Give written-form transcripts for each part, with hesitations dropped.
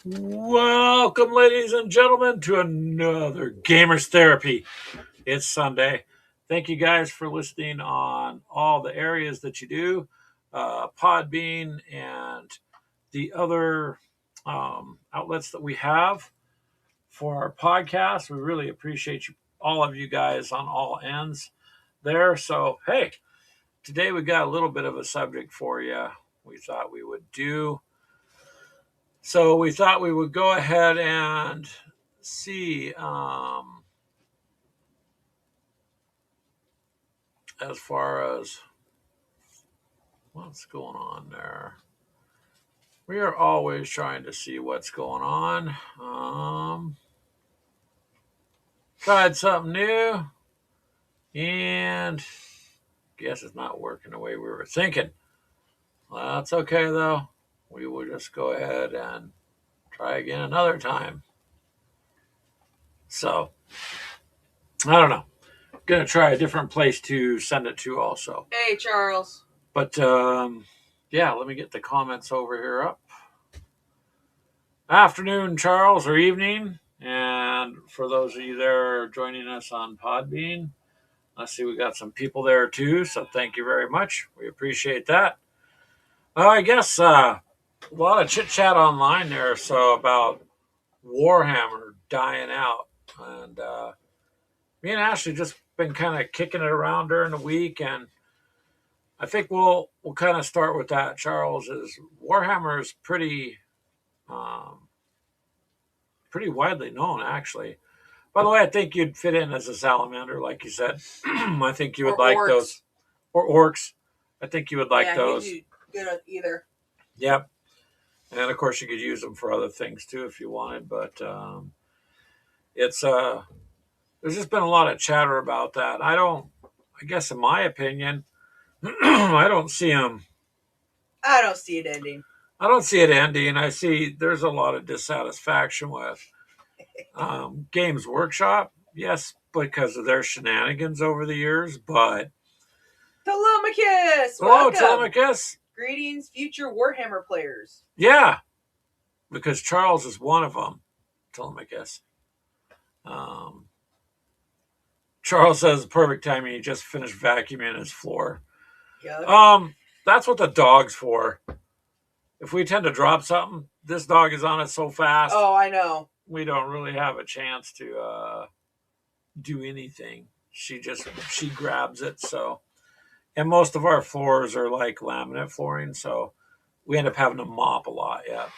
Welcome, ladies and gentlemen, to another Gamers Therapy. It's Sunday. Thank you guys for listening on all the areas that you do, Podbean and the other outlets that we have for our podcast. We really appreciate you, all of you guys on all ends there. So, hey, today we got a little bit of a subject for you we thought we would do. So we thought we would go ahead and see as far as what's going on there. We are always trying to see what's going on. Tried something new, and guess it's not working the way we were thinking. Well, that's okay, though. We will just go ahead and try again another time. So, I don't know. Going to try a different place to send it to also. Hey, Charles. But, yeah, let me get the comments over here up. Afternoon, Charles, or evening. And for those of you there joining us on Podbean, I see we got some people there too, so thank you very much. We appreciate that. I guess a lot of chit-chat online there, so about Warhammer dying out. And me and Ashley just been kind of kicking it around during the week, and I think we'll kind of start with that, Charles. Is Warhammer is pretty widely known, actually. By the way, I think you'd fit in as a salamander, like you said. I think you would like orcs. Those. Or orcs. I think you would like those. Yeah, good at either. Yep. And of course, you could use them for other things too if you wanted. But it's there's just been a lot of chatter about that. I guess in my opinion, I don't see them. I don't see it ending. I don't see it ending. I see there's a lot of dissatisfaction with Games Workshop. Yes, because of their shenanigans over the years, but Telemachus! Hello, Telemachus. Greetings, future Warhammer players. Yeah, because Charles is one of them, Telemachus. Charles says perfect timing. He just finished vacuuming his floor. Yep. That's what the dog's for. If we tend to drop something, this dog is on it so fast. Oh, I know. We don't really have a chance to do anything. She grabs it. So, and most of our floors are like laminate flooring, so we end up having to mop a lot. Yeah.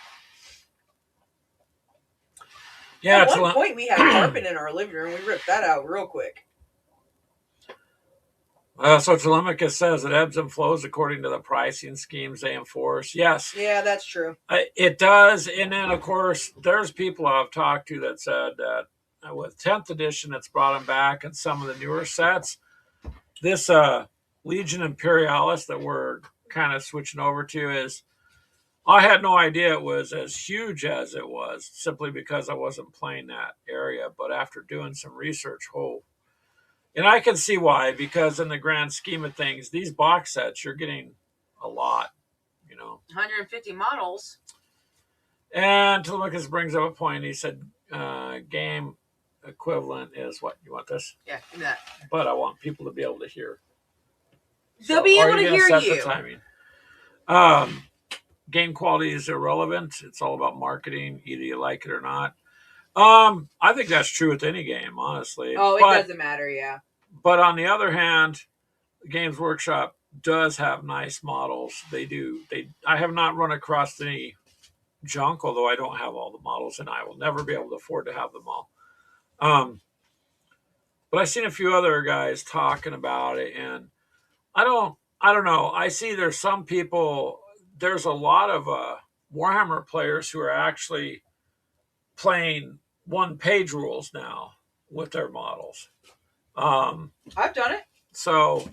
At one point, we had carpet in our living room. We ripped that out real quick. So Telemachus says it ebbs and flows according to the pricing schemes they enforce. Yes. Yeah, that's true. It does. And then, of course, there's people I've talked to that said that with 10th edition, it's brought them back, and some of the newer sets. This Legion Imperialis that we're kind of switching over to is, I had no idea it was as huge as it was, simply because I wasn't playing that area. But after doing some research, and I can see why, because in the grand scheme of things, these box sets, you're getting a lot, 150 models. And Telemachus brings up a point. He said, game equivalent is what? You want this? Yeah, give me that. But I want people to be able to hear. They'll be able to hear you. The timing. Game quality is irrelevant. It's all about marketing, either you like it or not. I think that's true with any game, honestly. Oh, it doesn't matter, yeah. But on the other hand, Games Workshop does have nice models. They do. I have not run across any junk, although I don't have all the models, and I will never be able to afford to have them all. But I've seen a few other guys talking about it, and I don't know. I see there's some people. There's a lot of Warhammer players who are actually playing one-page rules now with their models. I've done it. So,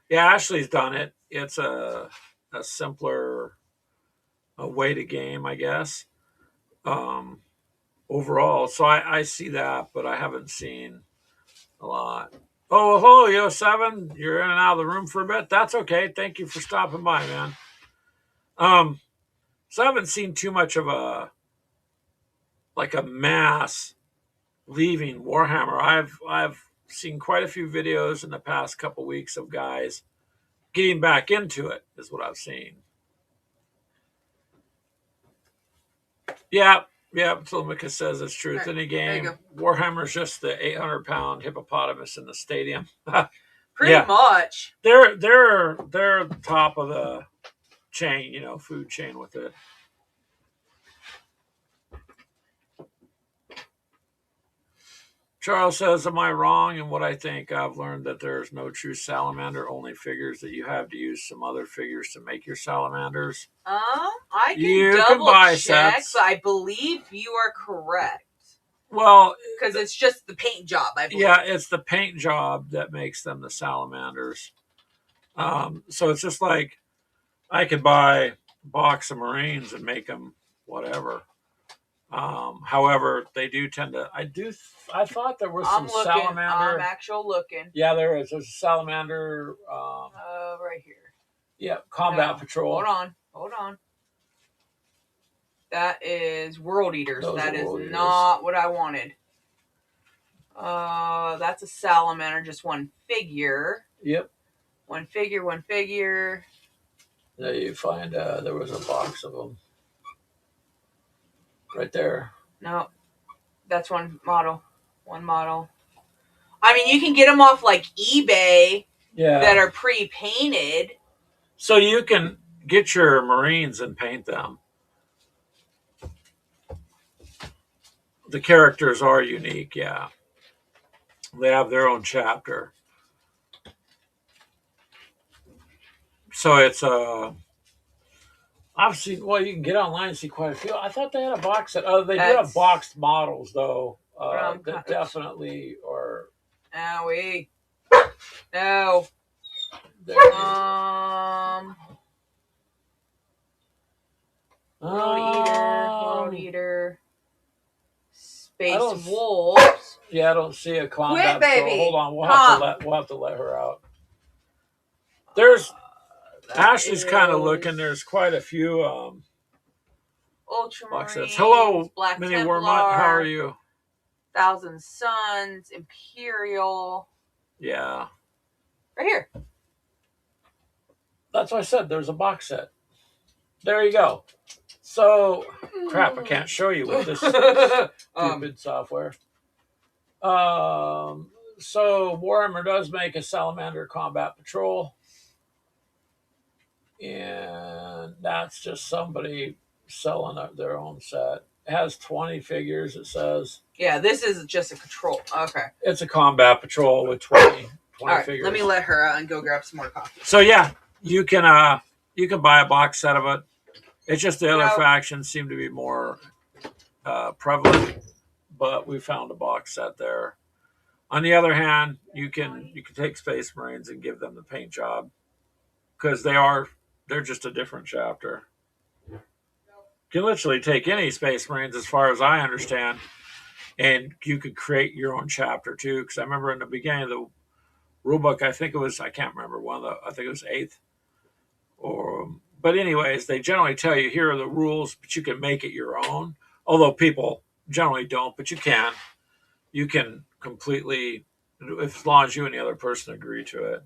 yeah, Ashley's done it. It's a simpler way to game, I guess, overall. So I see that, but I haven't seen a lot. Oh, hello, Yo7. You're in and out of the room for a bit. That's okay. Thank you for stopping by, man. So I haven't seen too much of a like a mass leaving Warhammer. I've seen quite a few videos in the past couple weeks of guys getting back into it, is what I've seen. Yeah, yeah, Telemachus says it's truth. Any game, Warhammer's just the 800-pound hippopotamus in the stadium. Pretty much. They're top of the chain, you know, food chain with it. Charles says, am I wrong in what I think? I've learned that there's no true salamander, only figures, that you have to use some other figures to make your salamanders. I can double check, but I believe you are correct. Well, because it's just the paint job, I believe. Yeah, it's the paint job that makes them the salamanders. So it's just like I could buy a box of Marines and make them whatever. However, they do tend to. I thought there was some salamander. I'm actual looking. Yeah, there is. There's a salamander. Right here. Yeah, combat patrol. Hold on. That is World Eaters. That is World Eaters. Not what I wanted. That's a salamander, just one figure. Yep. One figure. There you find there was a box of them. Right there. No, that's one model. I mean, you can get them off like eBay. Yeah. That are pre-painted. So you can get your Marines and paint them. The characters are unique, yeah. They have their own chapter. So it's I've seen, well, you can get online and see quite a few. I thought they had a box set. They do have boxed models, though. That definitely are. Owie. No. World Eater. Space Wolves. Yeah, I don't see a combat. Quit, baby. Hold on, we'll have to let her out. There's Ashley's kind of looking. There's quite a few Ultramarines. Hello, Black Mini Templar, Warmont. How are you? Thousand Suns, Imperial. Yeah. Right here. That's what I said. There's a box set. There you go. So, crap, I can't show you with this stupid software. So, Warhammer does make a Salamander Combat Patrol. And that's just somebody selling their own set. It has 20 figures, it says. Yeah, this is just a control. Okay. It's a Combat Patrol with 20 All right, figures. Let me let her out and go grab some more coffee. So, yeah, you can buy a box set of it. It's just the other factions seem to be more prevalent, but we found a box set there. On the other hand, you can take Space Marines and give them the paint job because they're just a different chapter. You can literally take any Space Marines, as far as I understand, and you could create your own chapter too. Because I remember in the beginning of the rulebook, I think it was 8th but anyways, they generally tell you, here are the rules, but you can make it your own. Although people generally don't, but you can. You can completely, as long as you and the other person agree to it.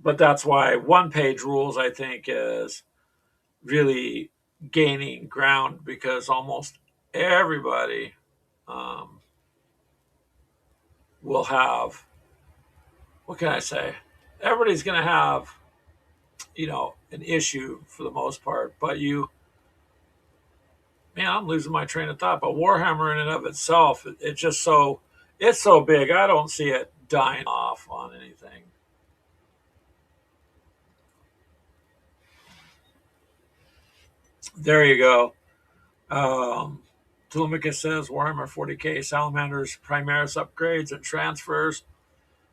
But that's why one-page rules, I think, is really gaining ground because almost everybody will have, what can I say? Everybody's going to have, an issue for the most part. But I'm losing my train of thought. But Warhammer in and of itself, it's so big. I don't see it dying off on anything. There you go. Telemachus says Warhammer 40K Salamanders, Primaris upgrades and transfers.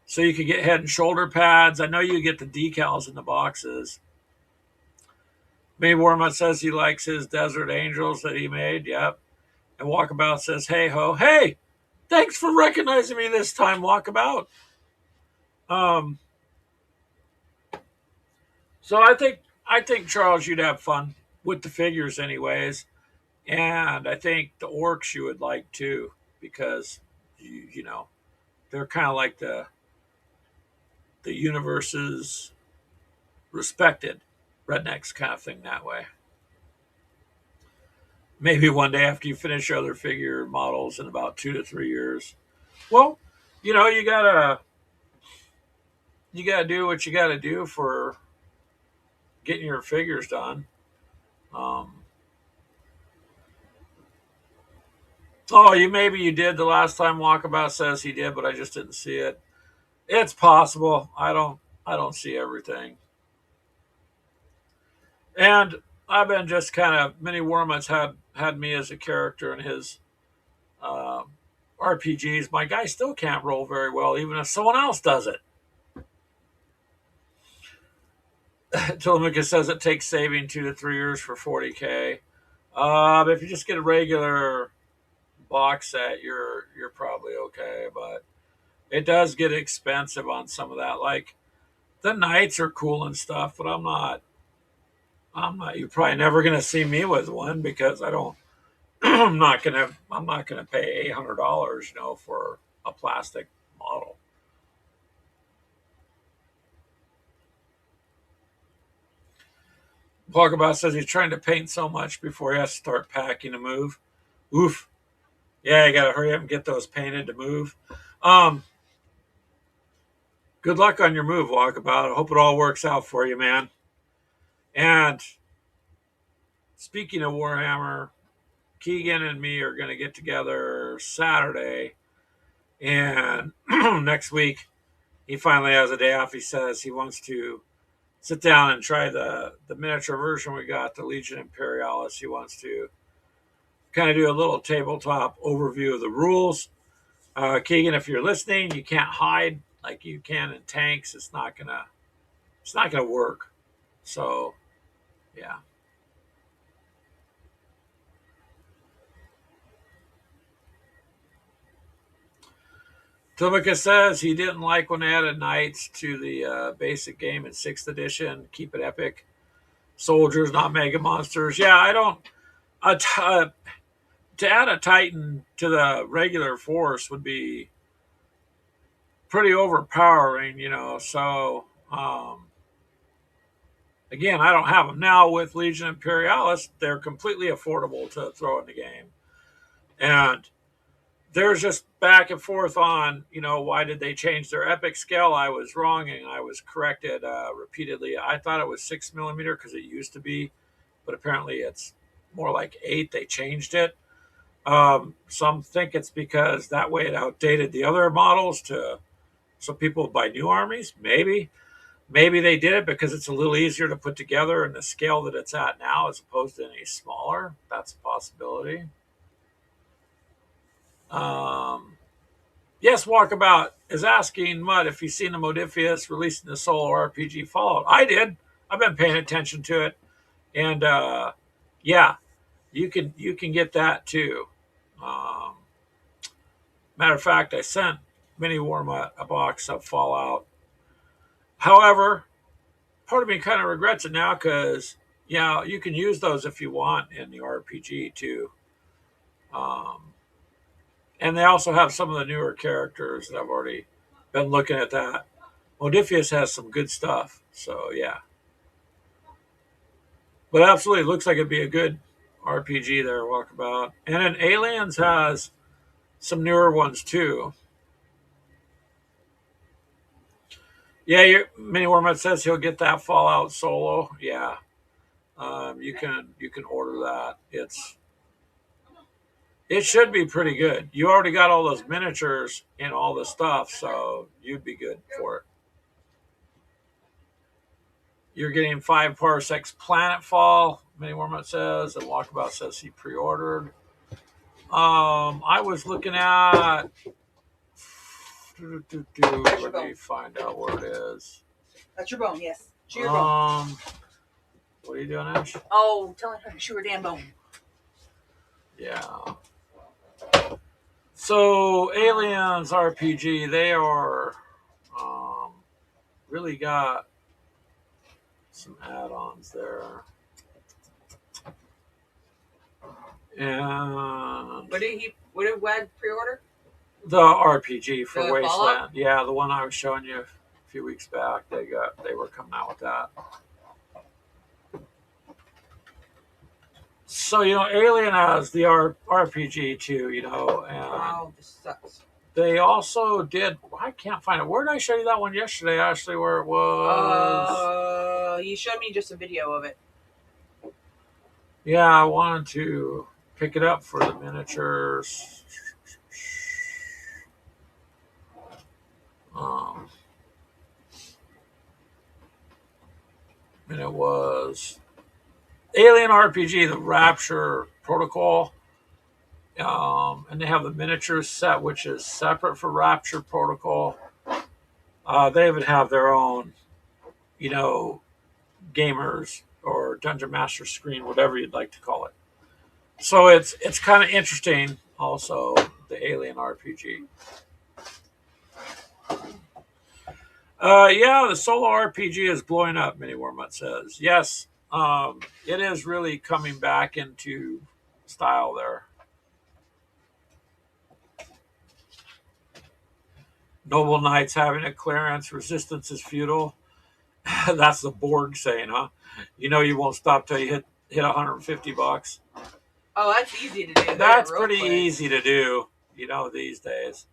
So you can get head and shoulder pads. I know you get the decals in the boxes. May Warmont says he likes his Desert Angels that he made. Yep. And Walkabout says, hey ho. Hey, thanks for recognizing me this time, Walkabout. So I think Charles, you'd have fun with the figures anyways. And I think the orcs you would like too, because you know they're kind of like the universe's respected rednecks kind of thing that way. Maybe one day after you finish your other figure models in about 2 to 3 years. Well, you gotta do what you gotta do for getting your figures done. Um, oh, maybe you did the last time. Walkabout says he did, but I just didn't see it. It's possible. I don't see everything. And I've been just kind of Mini Warman's had me as a character in his uh, RPGs. My guy still can't roll very well, even if someone else does it. Tillamook says it takes saving 2 to 3 years for 40K. If you just get a regular box set, you're probably okay. But it does get expensive on some of that. Like the knights are cool and stuff, but I'm not. You're probably never gonna see me with one because I don't. I'm not gonna pay $800, for a plastic model. Walkabout says he's trying to paint so much before he has to start packing to move. Oof. Yeah, you gotta hurry up and get those painted to move. Um, Good luck on your move, Walkabout. I hope it all works out for you, man. And speaking of Warhammer, Keegan and me are gonna get together Saturday, and next week he finally has a day off. He says he wants to sit down and try the miniature version we got, the Legion Imperialis. He wants to kind of do a little tabletop overview of the rules. Keegan, if you're listening, you can't hide like you can in tanks. It's not gonna work. So yeah. Tomika says he didn't like when they added knights to the basic game in 6th edition. Keep it epic. Soldiers, not mega monsters. Yeah, I don't. To add a Titan to the regular force would be pretty overpowering. So again, I don't have them now with Legion Imperialis. They're completely affordable to throw in the game, and there's just back and forth on why did they change their epic scale. I was wrong and I was corrected repeatedly. I thought it was 6 millimeter because it used to be, but apparently it's more like 8. They changed it. Some think it's because that way it outdated the other models so people would buy new armies. Maybe they did it because it's a little easier to put together in the scale that it's at now as opposed to any smaller. That's a possibility. Yes, Walkabout is asking Mutt if he's seen the Modifius releasing the solo RPG Fallout. I did. I've been paying attention to it, and yeah, you can get that too. Um, Matter of fact, I sent Mini Warma a box of Fallout. However, part of me kind of regrets it now because you can use those if you want in the RPG too. Um, and they also have some of the newer characters that I've already been looking at that. Modifius has some good stuff. So yeah. But absolutely looks like it'd be a good RPG there, Walkabout. And then Aliens has some newer ones too. Yeah, Mini Wormut says he'll get that Fallout solo. Yeah. You can order that. It should be pretty good. You already got all those miniatures and all the stuff, so you'd be good for it. You're getting 5 parsecs Planetfall, Mini Wormut says, and Walkabout says he pre-ordered. I was looking at. Let me find out where it is. That's your bone, yes. Chew your bone. What are you doing, Ash? Oh, telling her to chew her damn bone. Yeah. So, Aliens RPG, they are really got some add-ons there. And what did Wad pre-order? The RPG for The Wasteland. Fallout? Yeah, the one I was showing you a few weeks back. They were coming out with that. So, Alien has the RPG too, and this sucks. they also did. I can't find it. Where did I show you that one yesterday, Ashley? Where it was? You showed me just a video of it. Yeah, I wanted to pick it up for the miniatures. And it was Alien RPG, the Rapture Protocol. And they have the miniatures set, which is separate for Rapture Protocol. They even have their own, gamers or Dungeon Master screen, whatever you'd like to call it. So it's kind of interesting. Also, the Alien RPG. Yeah, the solo RPG is blowing up. Mini Warmut says yes. It is really coming back into style there. Noble Knights having a clearance. Resistance is futile. That's the Borg saying, huh? You won't stop till you hit $150. Oh, that's easy to do. That's pretty easy to do, these days.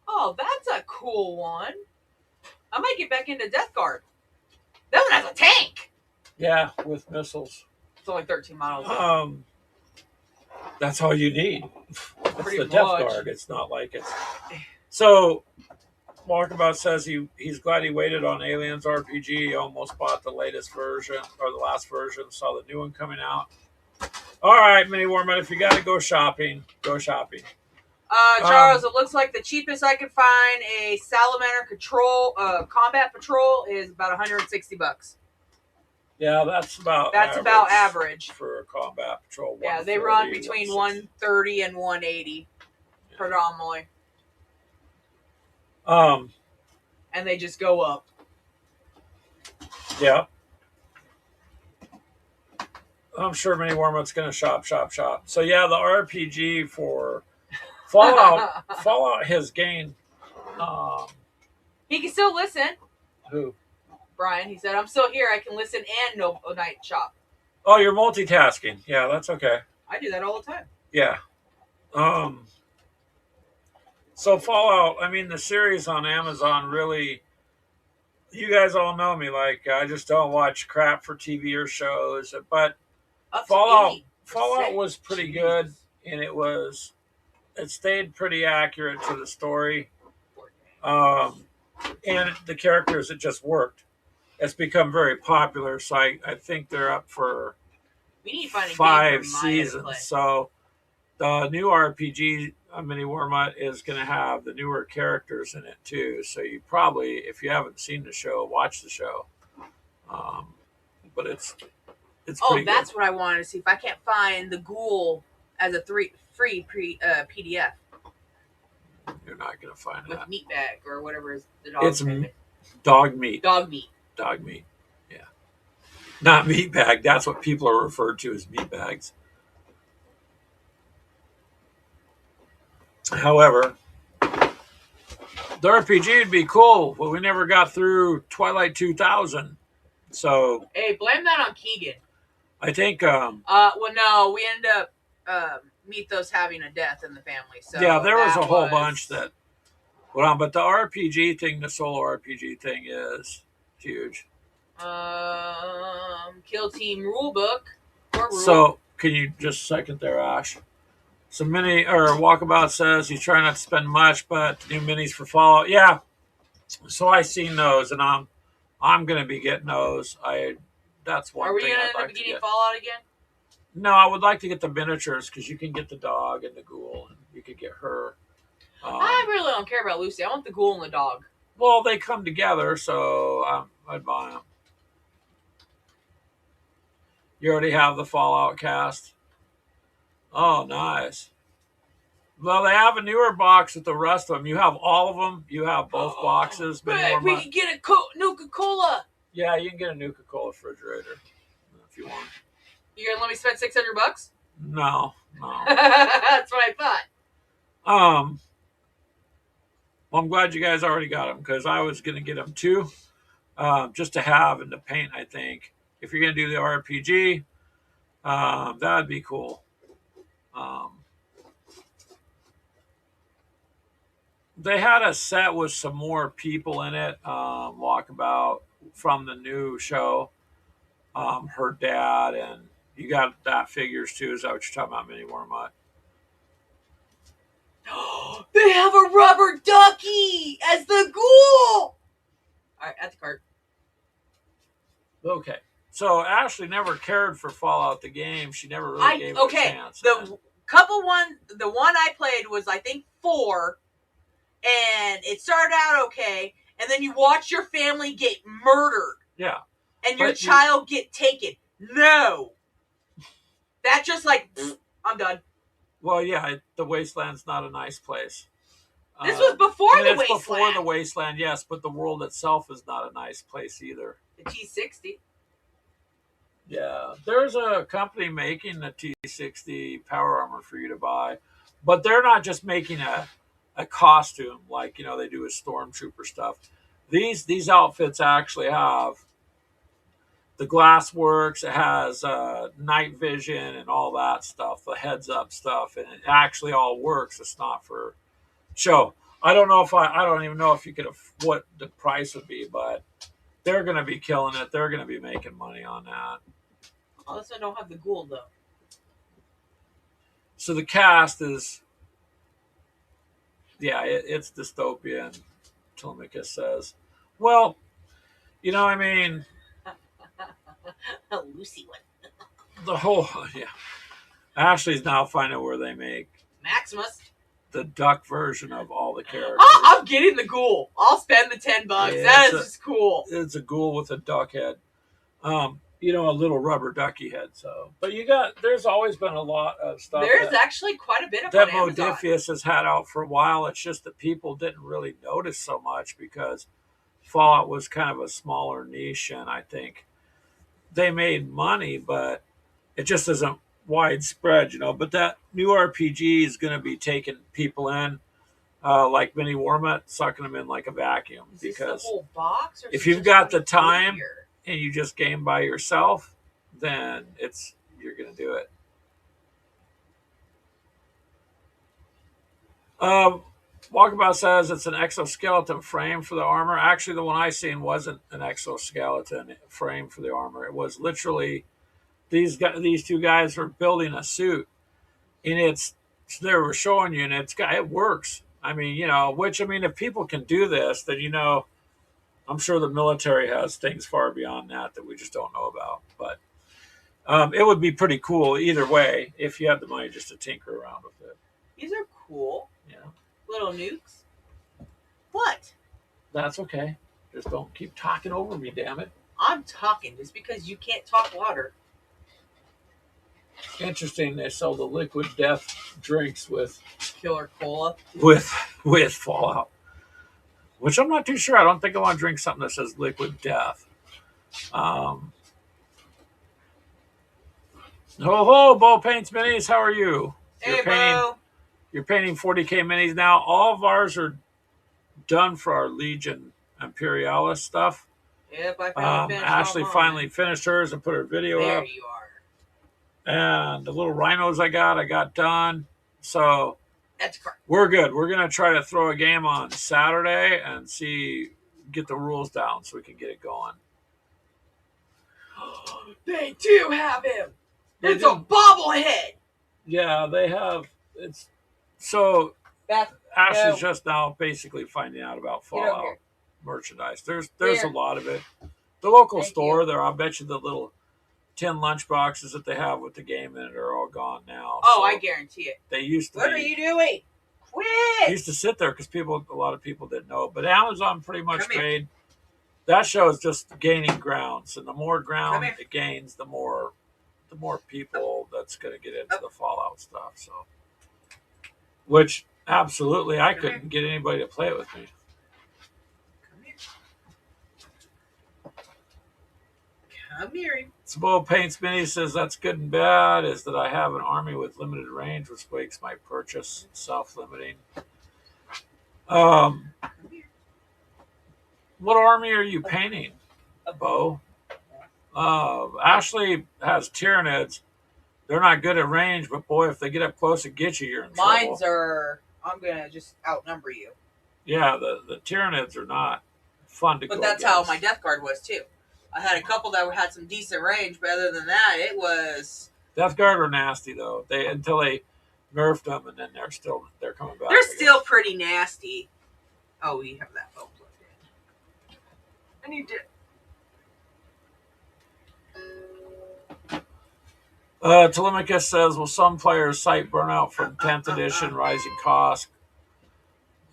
Oh, that's a cool one. I might get back into Death Guard. That one has a tank. Yeah, with missiles. It's only 13 miles. That's all you need. It's Pretty the much. Death Guard. It's not like it's... So, Walkabout says he's glad he waited on Aliens RPG. He almost bought the latest version, or the last version, saw the new one coming out. All right, Mini Warmut, if you got to go shopping, go shopping. Charles, it looks like the cheapest I could find a Salamander Combat Patrol is about $160. Yeah, that's about average for a Combat Patrol. Yeah, they run between 130 and 180 predominantly. And they just go up. Yeah. I'm sure Mini Warmut's going to shop. So yeah, the RPG for Fallout has gained. He can still listen. Who? Brian. He said, "I'm still here. I can listen and no night shop." Oh, you're multitasking. Yeah, that's okay. I do that all the time. Yeah. So Fallout, the series on Amazon really. You guys all know me. Like, I just don't watch crap for TV or shows, but Fallout was pretty good, and it stayed pretty accurate to the story, and the characters. It just worked. It's become very popular, so I think they're up for 5 seasons. So the new RPG Mini Warmut is going to have the newer characters in it too. So you probably, if you haven't seen the show, watch the show. But it's that's good. What I wanted to see. If I can't find the Ghoul as a free PDF, you're not going to find with that. Meat Bag or whatever is the dog. It's dog meat. Dog meat. Dog meat. Yeah, not Meat Bag. That's what people are referred to as meat bags. However, the RPG would be cool, but we never got through Twilight 2000. So hey, blame that on Keegan. I think. Well, no, we ended up Mythos having a death in the family. So yeah, there was a whole bunch that went on, but the RPG thing, the solo RPG thing, is huge. Kill Team Rulebook. So can you just second there, Ash? So Walkabout says he's trying not to spend much, but new minis for Fallout. Yeah. So I seen those, and I'm going to be getting those. That's one. Are we going to end up getting Fallout again? No, I would like to get the miniatures because you can get the dog and the ghoul, and you could get her. I really don't care about Lucy. I want the ghoul and the dog. Well, they come together, so I'd buy them. You already have the Fallout cast. Oh, nice. Well, they have a newer box with the rest of them. You have all of them. You have both boxes. But we can get a Nuka-Cola. Yeah, you can get a Nuka-Cola refrigerator if you want. You're going to let me spend $600? No. That's what I thought. Well, I'm glad you guys already got them because I was going to get them too, just to have and to paint. I think if you're going to do the RPG, that'd be cool. They had a set with some more people in it. Walkabout from the new show. Her dad, and you got that figures too. Is that what you're talking about, Mini Wormut? They have a rubber ducky as the ghoul. All right, at the cart. Okay. So Ashley never cared for Fallout the game. She never really gave it a chance. The one I played was I think 4, and it started out okay, and then you watch your family get murdered. Yeah. And your child get taken. No. That's just like, I'm done. Well, yeah, the Wasteland's not a nice place. This was before the Wasteland. It's before the Wasteland, yes, but the world itself is not a nice place either. The T60. Yeah, there's a company making the T60 power armor for you to buy, but they're not just making a costume like they do with Stormtrooper stuff. These outfits actually have the glass works. It has night vision and all that stuff, the heads up stuff, and it actually all works. It's not for show. I don't even know if you could what the price would be, but they're going to be killing it. They're going to be making money on that. Unless I don't have the ghoul though. So the cast is, it's dystopian. Telemachus says, well, I mean. Lucy one. The whole, Ashley's now finding where they make Maximus, the duck version of all the characters. I'm getting the ghoul. I'll spend the $10. That is just cool. It's a ghoul with a duck head. A little rubber ducky head. So, but there's always been a lot of stuff. There's actually quite a bit of that Modifius has had out for a while. It's just that people didn't really notice so much because Fallout was kind of a smaller niche, and I think they made money, but it just isn't widespread, But that new RPG is going to be taking people in, like Mini Wormut, sucking them in like a vacuum. Is because this the whole box, or if you've got the time and you just game by yourself, then you're going to do it. Walkabout says it's an exoskeleton frame for the armor. Actually, the one I seen wasn't an exoskeleton frame for the armor. It was literally these two guys were building a suit, and they were showing you, and it works. I mean, if people can do this, then I'm sure the military has things far beyond that we just don't know about. But it would be pretty cool either way if you had the money just to tinker around with it. These are cool. Yeah. Little nukes. What? That's okay. Just don't keep talking over me, damn it. I'm talking just because you can't talk louder. Interesting. They sell the liquid death drinks with Killer Cola. With Fallout, which I'm not too sure. I don't think I want to drink something that says liquid death. Ho ho, Bo Paints Minis. How are you? Hey, Bo. You're painting 40K minis now. All of ours are done for our Legion Imperialis stuff. Yep, I finally finished. Ashley finally finished hers and put her video up. There you are. And the little rhinos I got done. So that's correct. We're good. We're going to try to throw a game on Saturday and get the rules down so we can get it going. They do have him. It's a bobblehead. Yeah, they have. So Ashley's just now basically finding out about Fallout merchandise. There's a lot of it. The local store there, I'll bet you the little tin lunch boxes that they have with the game in it are all gone now. Oh, so I guarantee it. They used to. What are you doing? Quit! They used to sit there because a lot of people didn't know. But Amazon pretty much made that show is just gaining grounds, and the more ground it gains, the more people that's going to get into the Fallout stuff. So, which absolutely I couldn't get anybody to play it with me. I'm hearing. Sabo Paints Mini says that's good and bad is that I have an army with limited range, which makes my purchase self-limiting. What army are you painting, Bo? Ashley has Tyranids. They're not good at range, but boy, if they get up close and get you, you're in trouble. Mine's are. I'm gonna just outnumber you. Yeah, the Tyranids are not fun to go But that's against. how my Death Guard was too. I had a couple that had some decent range, but other than that, it was. Death Guard are nasty though. They until they nerfed them, and then they're coming back. They're still pretty nasty. Oh, we have that bow plugged in. I need to. Telemachus says, will some players cite burnout from 10th edition, rising cost,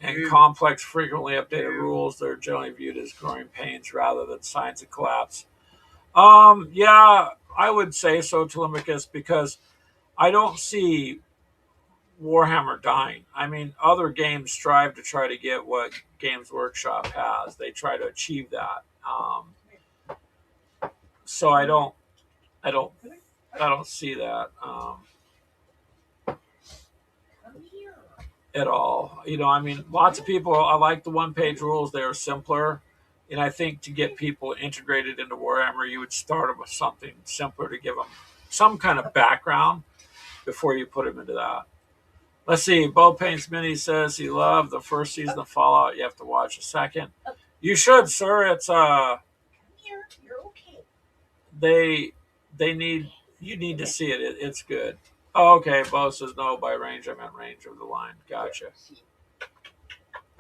and complex, frequently updated rules? They're generally viewed as growing pains rather than signs of collapse. Yeah, I would say so, Telemachus, because I don't see Warhammer dying. I mean, other games strive to try to get what Games Workshop has. They try to achieve that. So I don't see that at all. You know, I mean, lots of people, I like the one-page rules. They are simpler. And I think to get people integrated into Warhammer, you would start them with something simpler to give them some kind of background before you put them into that. Let's see. Bo Paints Mini says he loved the first season of Fallout. You have to watch the second. You should, sir. It's You're okay. You need to see it. It's good. Oh, okay. Bo says no by range. I meant range of the line. Gotcha.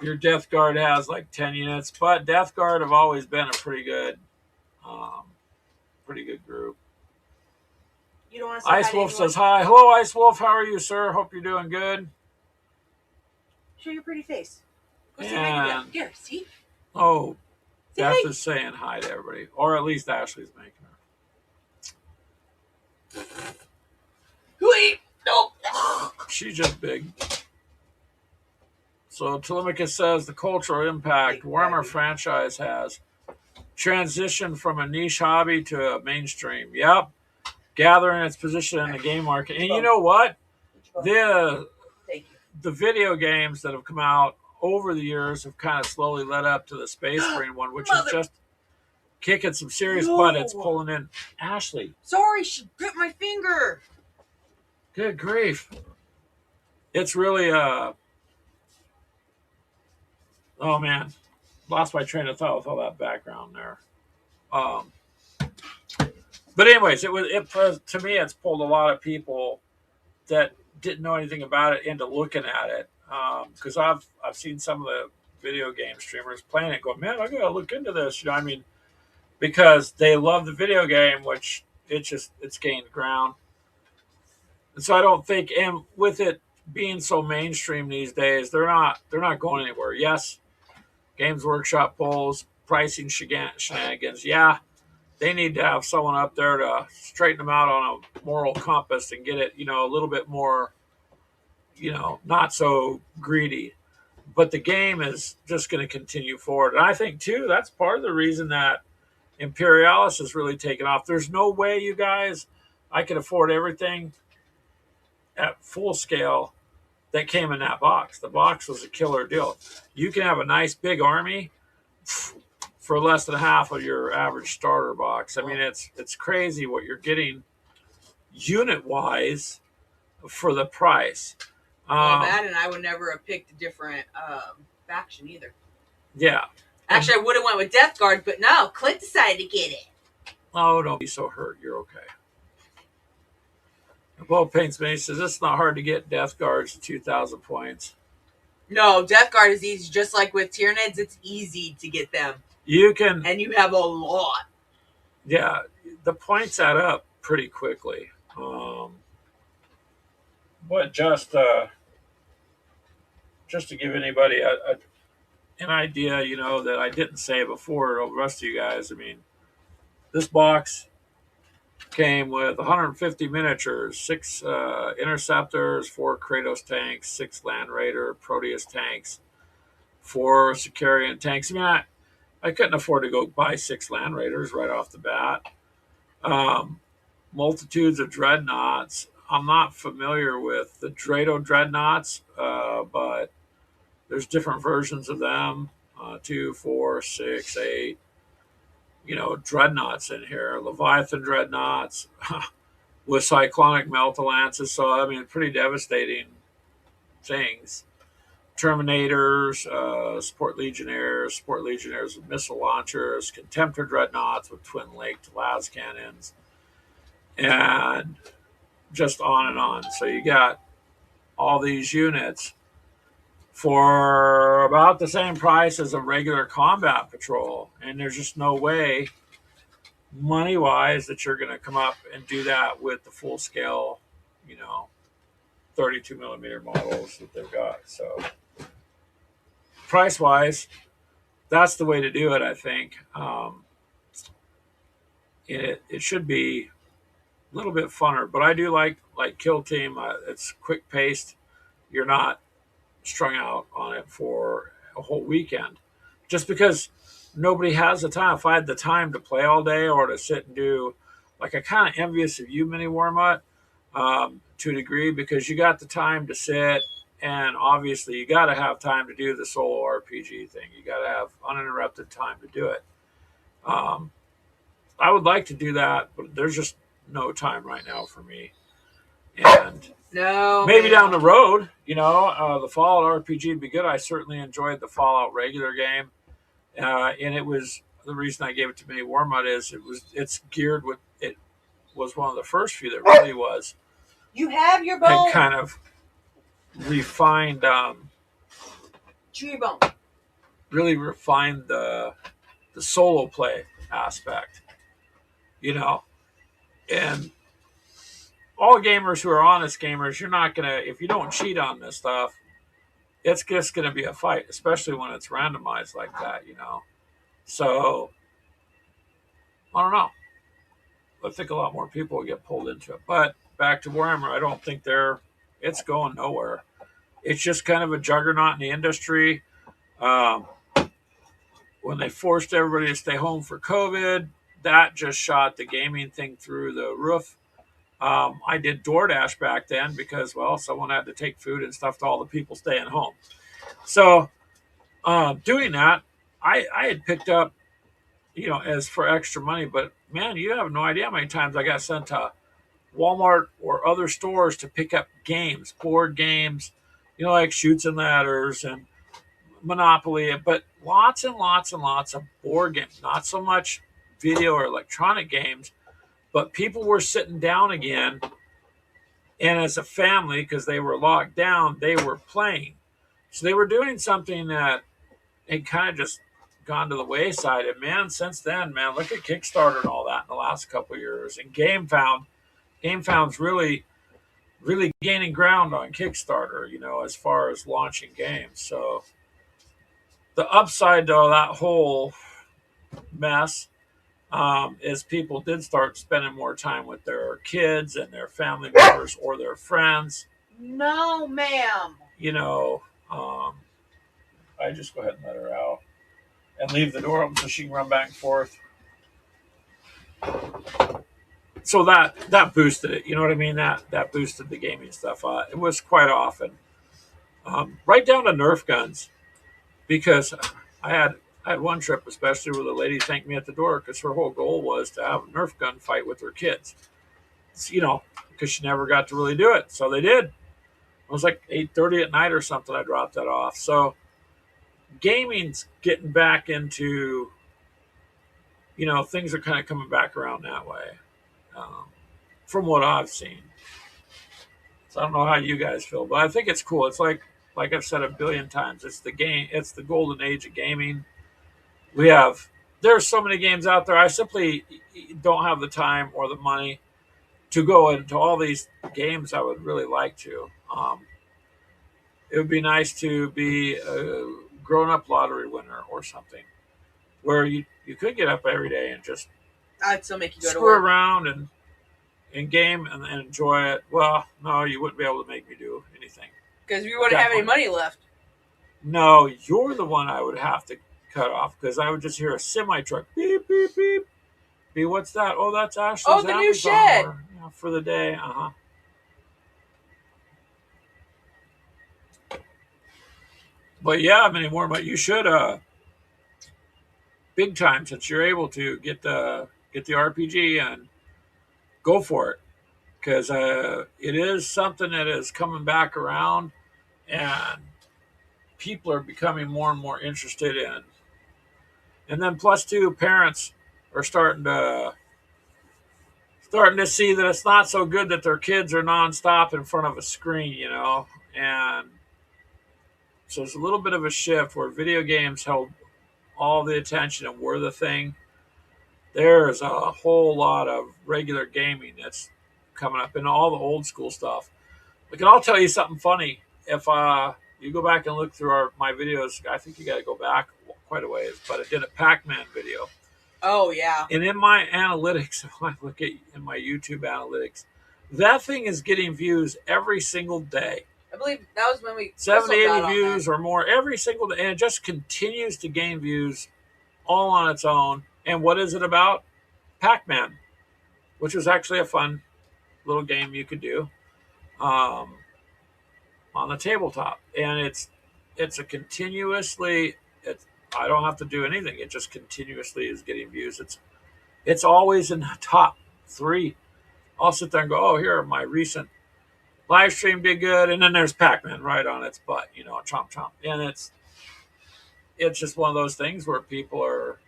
Your Death Guard has like 10 units, but Death Guard have always been a pretty good group. You don't want to say Ice Wolf says hi. Hello, Ice Wolf. How are you, sir? Hope you're doing good. Show your pretty face. Go And here, see? Oh, Say Beth hi. is saying hi to everybody, or at least Ashley's making her. Wait, nope. She's just big. So Telemachus says the cultural impact Warhammer franchise has transitioned from a niche hobby to a mainstream. Yep. Gathering its position in the game market. And you know what? The video games that have come out over the years have kind of slowly led up to the Space Marine one, which is just kicking some serious butt. It's pulling in. Ashley. Sorry, she bit my finger. Good grief. It's really oh man, lost my train of thought with all that background there. But anyways, to me, it's pulled a lot of people that didn't know anything about it into looking at it. Because I've seen some of the video game streamers playing it, going, man, I gotta look into this. You know, I mean, because they love the video game, which it's gained ground. And so I don't think, and with it being so mainstream these days, they're not going anywhere. Yes, Games Workshop polls, pricing shenanigans. Yeah, they need to have someone up there to straighten them out on a moral compass and get it, you know, a little bit more, you know, not so greedy. But the game is just going to continue forward. And I think, too, that's part of the reason that Imperialis has really taken off. There's no way, you guys, I could afford everything at full scale that came in that box. The box was a killer deal. You can have a nice big army for less than half of your average starter box. I mean, it's crazy what you're getting unit wise for the price. Matt and I would never have picked a different faction either. Yeah. Actually, I would have went with Death Guard, but no, Clint decided to get it. Oh, don't be so hurt. You're okay. Well, Paints Me says it's not hard to get Death Guards 2,000 points. No, Death Guard is easy. Just like with Tyranids, it's easy to get them. You can, and you have a lot. Yeah, the points add up pretty quickly. But just to give anybody an idea, you know, that I didn't say before to the rest of you guys. I mean, this box came with 150 miniatures, 6 interceptors, 4 Kratos tanks, 6 Land Raider Proteus tanks, 4 Sicarian tanks. I mean, I couldn't afford to go buy 6 Land Raiders right off the bat. Multitudes of dreadnoughts. I'm not familiar with the Drado dreadnoughts, but there's different versions of them. 2, 4, 6, 8. Dreadnoughts in here. Leviathan dreadnoughts with cyclonic melt-lances. So I mean, pretty devastating things. Terminators, support legionnaires with missile launchers, contemptor dreadnoughts with twin laked las cannons, and just on and on. So you got all these units for about the same price as a regular combat patrol, and there's just no way, money wise, that you're going to come up and do that with the full scale, 32 millimeter models that they've got. So price wise, that's the way to do it, I think. It should be a little bit funner, but I do like Kill Team. It's quick paced. You're not strung out on it for a whole weekend, just because nobody has the time. If I had the time to play all day or to sit and do, like, I'm kind of envious of you, Mini Warmut, to a degree, because you got the time to sit, and obviously you got to have time to do the solo RPG thing. You got to have uninterrupted time to do it. I would like to do that, but there's just no time right now for me. And no, maybe down the road, the Fallout RPG would be good. I certainly enjoyed the Fallout regular game, and it was, the reason I gave it to Mini Warmut is it's geared with, it was one of the first few that really was. You have your bone. Had kind of refined, chew your bone. Really refined the solo play aspect, and all gamers who are honest gamers, you're not going to, if you don't cheat on this stuff, it's just going to be a fight, especially when it's randomized like that, So, I don't know. I think a lot more people will get pulled into it. But back to Warhammer, I don't think it's going nowhere. It's just kind of a juggernaut in the industry. When they forced everybody to stay home for COVID, that just shot the gaming thing through the roof. I did DoorDash back then because, well, someone had to take food and stuff to all the people staying home. So doing that, I had picked up, as for extra money. But, man, you have no idea how many times I got sent to Walmart or other stores to pick up games, board games, like Chutes and Ladders and Monopoly, but lots and lots and lots of board games, not so much video or electronic games. But people were sitting down again, and as a family, because they were locked down, they were playing. So they were doing something that had kind of just gone to the wayside. And, man, since then, man, look at Kickstarter and all that in the last couple of years. And GameFound's really, really gaining ground on Kickstarter, as far as launching games. So the upside to that whole mess, is people did start spending more time with their kids and their family members or their friends. No, ma'am. I just go ahead and let her out and leave the door open so she can run back and forth. So that boosted it. You know what I mean? That boosted the gaming stuff. It was quite often, right down to Nerf guns, because I had one trip especially where the lady thanked me at the door because her whole goal was to have a Nerf gun fight with her kids. Because she never got to really do it. So they did. It was like 8:30 at night or something. I dropped that off. So gaming's getting back into, things are kind of coming back around that way, from what I've seen. So I don't know how you guys feel, but I think it's cool. It's like I've said a billion times, it's the golden age of gaming. There's so many games out there. I simply don't have the time or the money to go into all these games. I would really like to. It would be nice to be a grown-up lottery winner or something, where you could get up every day and just I'd still make you go to screw work around and game and enjoy it. Well, no, you wouldn't be able to make me do anything because we wouldn't have any money left. No, you're the one I would have to cut off because I would just hear a semi truck beep beep beep, B, what's that? Oh, that's Ashley's Oh, the new Amazon shed. order, for the day. But yeah, many more. But you should big time, since you're able to get the RPG and go for it, because it is something that is coming back around, and people are becoming more and more interested in. And then plus two, parents are starting to see that it's not so good that their kids are nonstop in front of a screen, and so it's a little bit of a shift where video games held all the attention and were the thing. There's a whole lot of regular gaming that's coming up, and all the old school stuff. Like, and I'll tell you something funny. If you go back and look through my videos, I think you got to go back quite a ways, but I did a Pac-Man video. Oh yeah. And in my analytics, if I look at in my YouTube analytics, that thing is getting views every single day. I believe that was when we 70, 80 views or more every single day, and it just continues to gain views all on its own. And what is it about? Pac-Man, which was actually a fun little game you could do on the tabletop. And it's a continuously. I don't have to do anything. It just continuously is getting views. It's always in the top 3. I'll sit there and go, oh, here are my recent live stream did good, and then there's Pac-Man right on its butt, chomp chomp. And it's just one of those things where people are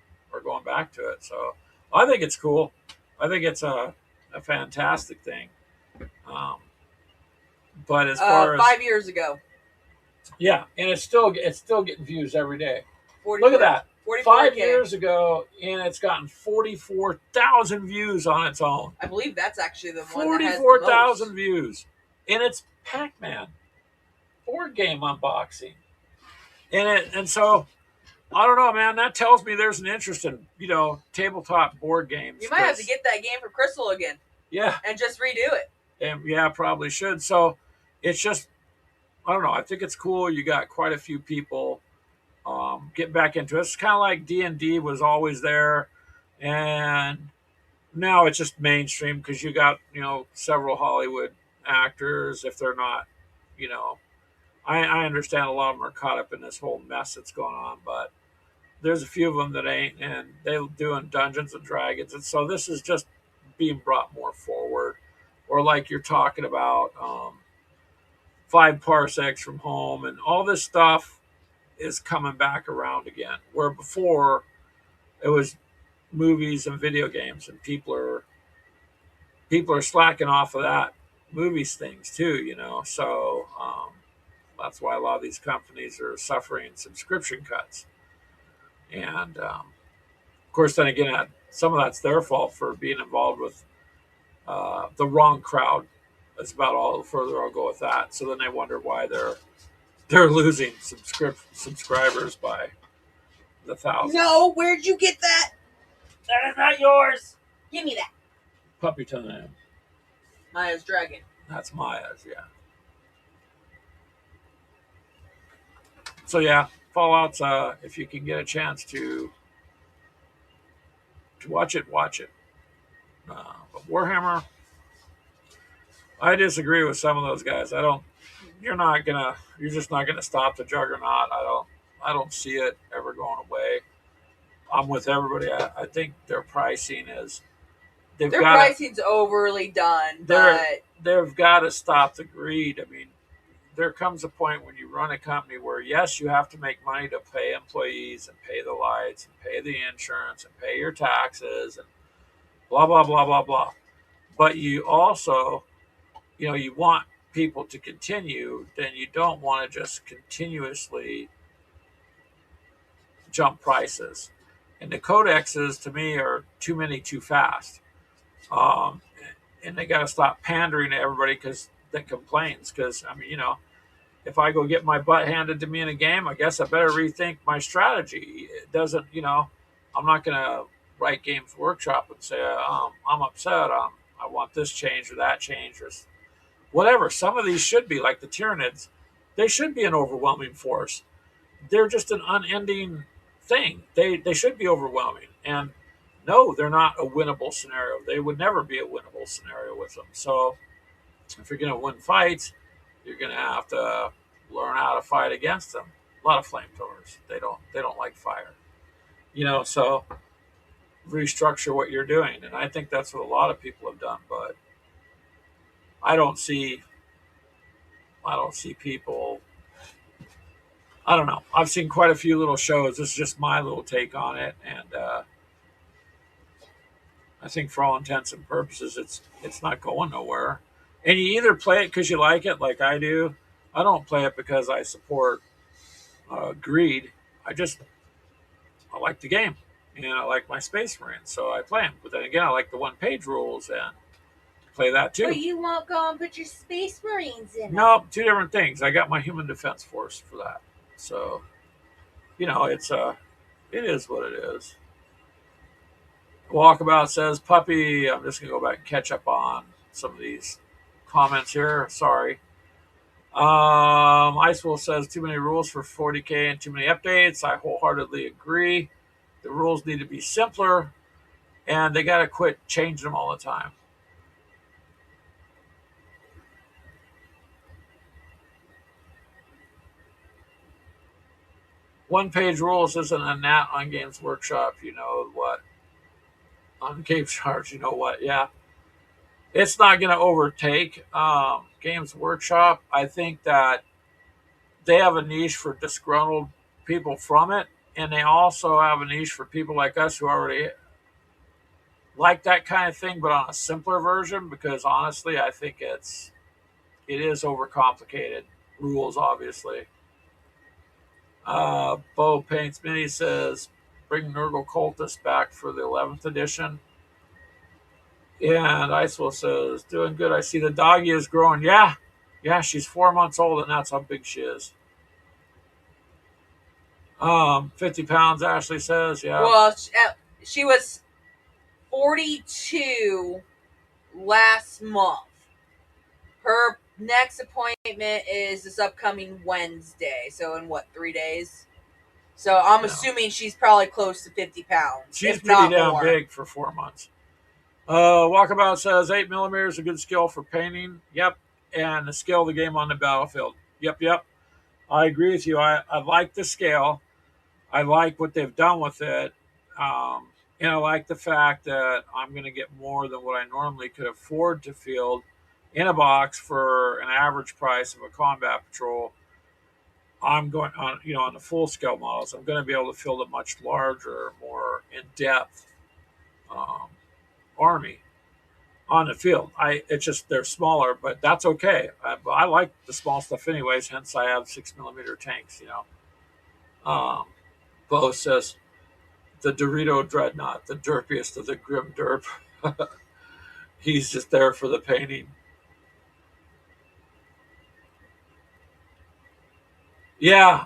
going back to it. So I think it's cool. I think it's a fantastic thing. But as far as 5 years ago. Yeah, and it's still getting views every day. 44, Look at that. 5 44K. years ago, and it's gotten 44,000 views on its own. I believe that's actually the one that has the 44,000 views. And it's Pac-Man board game unboxing. And so, I don't know, man. That tells me there's an interest in, tabletop board games. You might have to get that game for Crystal again. Yeah. And just redo it. And yeah, probably should. So, it's just, I don't know. I think it's cool. You got quite a few people get back into it. It's kind of like D&D was always there, and now it's just mainstream because you got several Hollywood actors. If they're not, I understand a lot of them are caught up in this whole mess that's going on, but there's a few of them that ain't, and they're doing Dungeons and Dragons, and so this is just being brought more forward. Or like you're talking about 5 parsecs from home, and all this stuff is coming back around again, where before it was movies and video games, and people are slacking off of that movies things too, so that's why a lot of these companies are suffering subscription cuts. And of course, then again, some of that's their fault for being involved with the wrong crowd. That's about all the further I'll go with that. So then they wonder why they're losing subscribers by the thousands. No, where'd you get that? That is not yours. Give me that. Puppy time. Maya's dragon. That's Maya's, yeah. So yeah, Fallout's if you can get a chance to watch it, watch it. But Warhammer, I disagree with some of those guys. You're just not gonna stop the juggernaut. I don't see it ever going away. I'm with everybody. I think their pricing is pricing's overly done, but they've got to stop the greed. I mean, there comes a point when you run a company where yes, you have to make money to pay employees and pay the lights and pay the insurance and pay your taxes and blah blah blah blah blah. But you also, you want people to continue, then you don't want to just continuously jump prices. And the codexes, to me, are too many too fast. And they got to stop pandering to everybody that complains. Because, if I go get my butt handed to me in a game, I guess I better rethink my strategy. It doesn't, I'm not going to write Games Workshop and say, I'm upset. I want this change or that change or whatever. Some of these should be like the Tyranids. They should be an overwhelming force. They're just an unending thing. They should be overwhelming. And no, they're not a winnable scenario. They would never be a winnable scenario with them. So if you're going to win fights, you're going to have to learn how to fight against them. A lot of flamethrowers, they don't like fire. So restructure what you're doing, and I think that's what a lot of people have done. But I don't see people. I don't know. I've seen quite a few little shows. This is just my little take on it, and I think for all intents and purposes, it's not going nowhere. And you either play it because you like it, like I do. I don't play it because I support greed. I like the game, and I like my Space Marines, so I play them. But then again, I like the one-page rules and play that too. But you won't go and put your Space Marines in. No, two different things. I got my Human Defense Force for that, so it is what it is. Walkabout says, "Puppy." I'm just gonna go back and catch up on some of these comments here. Sorry. Icewolf says too many rules for 40K and too many updates. I wholeheartedly agree. The rules need to be simpler, and they got to quit changing them all the time. One-page rules isn't a gnat on Games Workshop. You know what? On Games Charge, you know what? Yeah, it's not going to overtake Games Workshop. I think that they have a niche for disgruntled people from it, and they also have a niche for people like us who already like that kind of thing, but on a simpler version. Because honestly, I think it is overcomplicated. Rules, obviously. Bo Paints Mini says, "Bring Nurgle Cultist back for the 11th edition." And Icewolf says, "Doing good. I see the doggy is growing." Yeah, she's 4 months old, and that's how big she is. 50 pounds, Ashley says. Yeah. Well, she was 42 last month. Her next appointment is this upcoming Wednesday. So in 3 days? So I'm assuming she's probably close to 50 pounds. She's pretty damn big for 4 months. Walkabout says 8mm is a good skill for painting. Yep. And the skill of the game on the battlefield. Yep. I agree with you. I like the scale. I like what they've done with it. And I like the fact that I'm going to get more than what I normally could afford to field in a box for an average price of a combat patrol. I'm going on the full scale models. I'm going to be able to field a much larger, more in depth army on the field. It's just they're smaller, but that's okay. I like the small stuff anyways. Hence, I have 6mm tanks. Bo says the Dorito Dreadnought, the derpiest of the grim derp. He's just there for the painting. Yeah,